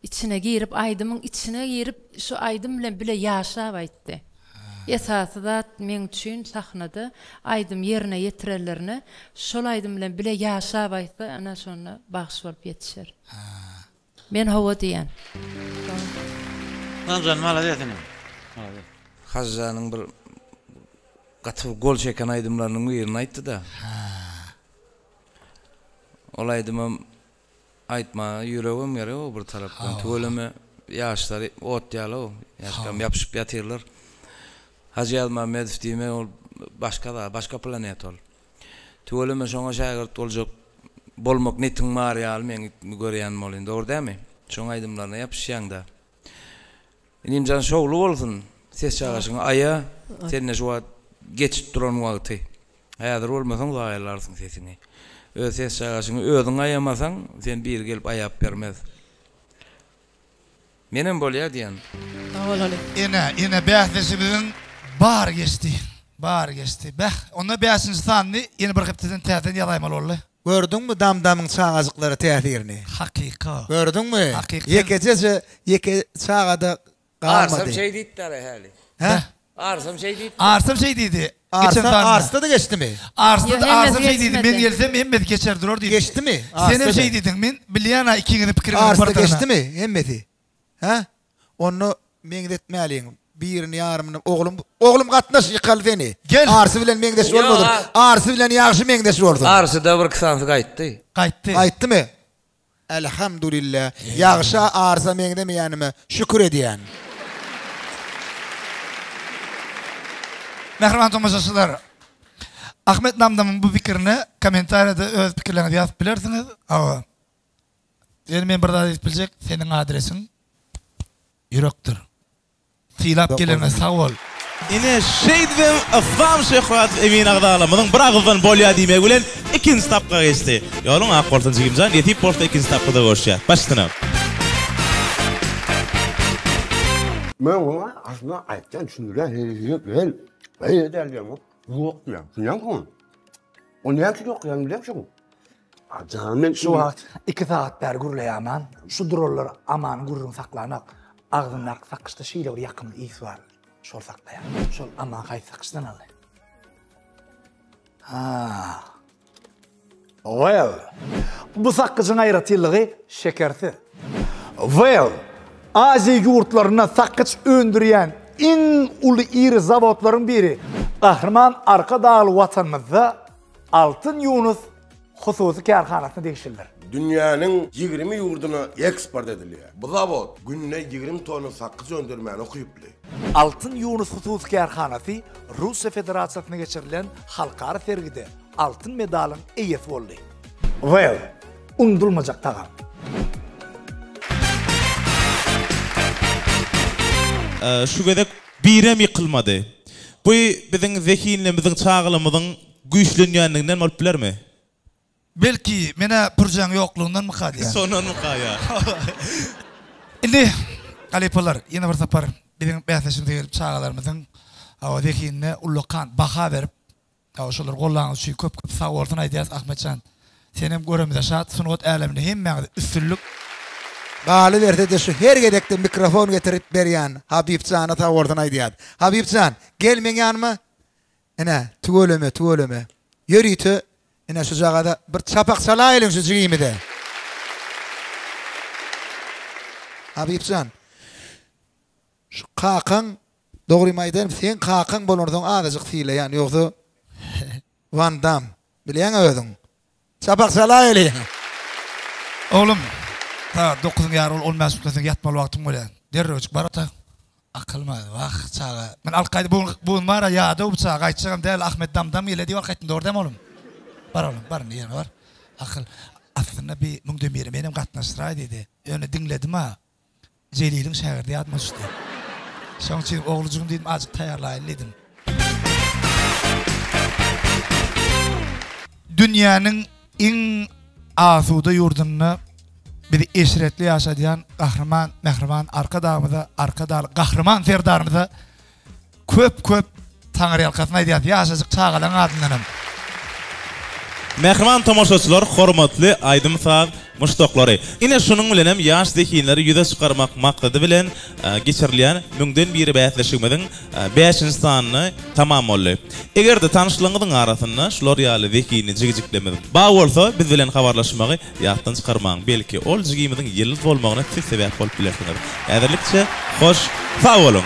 içine girip aýdymyň içine girip şu aýdym bilen bile ýaşap aýtdy. Esasy da men üçin sahnada aýdym ýerine ýetirerlerini şol aýdym bilen bile ýaşap aýtdy, ana şonu bagş bolup ýetişer. Men hawa diýen. Namjan maladetin. Hazanyň bir gaty gol çeken aýdymlarynyň ýerini aýtdy da. Ol aýdymam aýtma ýüregim ýere o bir tarapdan töleme ýaşlary ot ýaly o ýaşkam ýapyşyp ýatyrlar. Hacı Almamedov diýme ol başga planet ol. Töleme şoňa şagirt boljak bolmak netiň bar ýaly men görýän bolyn, dogry dämi? Şoň aýdymlaryna ýapyşýan da. Inimjan şogly bolsun, ses çagaşyň aýa, senne şu geçip duran wagty. Häzir bolmasaň daýalarsın sesini. öz ses çağaşyňy özüň ayamasaň, sen bir gelip ayap bermez. Menem bolýar diýen. Ene bähdeşimiň bar geçti. Bar geçti. Bäh, onda 5-nji sandy ýene bir hepden täze ýalaýmaly boldy. Gördüňmi damdamyň çağazyklary täsirini? Hakykat. Gördüňmi? Yeke çağada Arsam kalmadı. şey diýdiler hali. He? Arsam şey diýdi. Arsam şey diýdi. Arsda da geçti mi? Arsam şey diýdi. Men gelsem hemmet geçerdir or diýdi. Geçti mi? Sen hem şey diýdiň, men bilýän ikiniň pikirimi Arsda geçti mi? Hemmeti. Ha? Onu meňdetmäliň. Birini yarımını oğlum gatnaş ýykal beni. Arsy bilen meňdeş bolmadyr. Arsy bilen ýagşy meňdeş boldy. Arsy da bir kısansı gaýtdy. Gaýtdymy? Elhamdülillah. Ýagşa arsa meňde meýänimi şükür edýän. Mehriban tomaşaçylar. Ahmet Namdamyň bu pikirini kommentariýada öz pikirlerini ýazyp bilersiňiz. Awa. Men bir daha diýip biljek, seniň adresiň ýürekdir. Tilap gelene sağ ol. Ine şeýdem afam şehrat emin agdalamyň bir agzdan bolýa diýmek bilen ikinji tapga geçdi. Ýoluň ak bolsun jigimjan ýetip bolsa ikinji tapda görüşýär. Başlyna. Men ona aslında aýtdan düşünýär, vel. Beýle derlermi? Ýok diýär. Şuňan kom. O näçe ýok ýa bilemsiň? Ajamen Şu wagt 2 saat ber gurlaýaman. Şu durollar aman gurrun saklanak. Ağzından sakışta şeýle bir ýakyn ýygy bar. Şol saklaýar. Şol aman gaý sakışdan aldy. Ha. Well. Bu sakıjyň aýratyldygy şekersi. Well. Aziýa ýurtlaryna sakıç öndürýän en uly iri zawodlaryň biri. Gahrman arka dağlı watanymyzda Altyn Ýunus hususy karhanasyna degişirler. Dünýäniň 20 ýurduny eksport edilýär. Bu zawod günne 20 tonu sakız öndürmäni okyply. Altyn Ýunus hususy karhanasy Russiýa Federasiýasyna geçirilen halkara sergide altyn medalyň eýesi boldy. Well, undulmajak tagam. Şu gedek birem ýykylmady. Bu biziň zekinligimiziň çağlymyzyň güýçlenýänliginden bolup bilermi? Belki mene pürjäň ýoklugyndan mı kadýar? Sondan mı kadýar? Indi galipalar ýene bir sapar biziň bäsleşimde gelip çağalarymyzyň awa zekinine ullukan baha berip awa şolar gollaňyz şu köp sag bolsun aýdýas Ahmetcan. Senem göremde şat sunugat äleminde hemmäňde üstünlük Baly berde de şu her gedekde mikrofon getirip berýän Habibcan ata ordan aýdýar. Habibcan, gel meň ýanyma. Ene, tügöleme. Ýörýti. Ene şu jagada bir çapak salaýlyň şu jigimide. Habibcan. Şu kakan dogry maýdan sen kakan bolardyň adadyk fiýleýän ýoksa Van Dam. Bilýän özüň. Çapak salaýly. Oğlum, ta 9 ýar olmaz tutsaň ýatmaly wagtyň bolýar. Derrejik barata. Akylma, wagt çaga. Men alqaýdy bu mara ýa-da bu çaga gaýtjagam däl Ahmet Damdam ýele diýip alqaýtdy dordam oğlum. Bar oğlum, bar niýe bar. Akyl. Aslında bir müňden beri menem gatnaşdyrar dedi. Öňe diňledim ha. Jeliliň şäherdi ýatma düşdi. Şoň üçin oğlucum diýdim azyk taýarlaýlydim. Dünýäniň en asuda ýurduny bir eşretli ýaşadýan gahrman, mehriban arka dağımyza, arka dağlı gahrman serdarymyza köp taňry ýalkasyna aýdýar. Ýaşasyk çağalaň adyndanam. Mehriban tomoşaçylar, hormatly Aýdym Sag muşdoklary. Ine şunuň bilen hem ýaş zekinleri ýüze çykarmak maksady bilen geçirilýän müňden biri bäsleşigimiziň 5-nji sanyny tamam boldy. Egerde tanışlygyňyň arasynda şular ýaly zekini jigijiklemedi. Ba bolsa biz bilen habarlaşmagy ýatdan çykarmaň. Belki ol jigimiziň ýyldız bolmagyna siz sebäp bolup bilersiňiz. Äderlikçe hoş, sag bolun.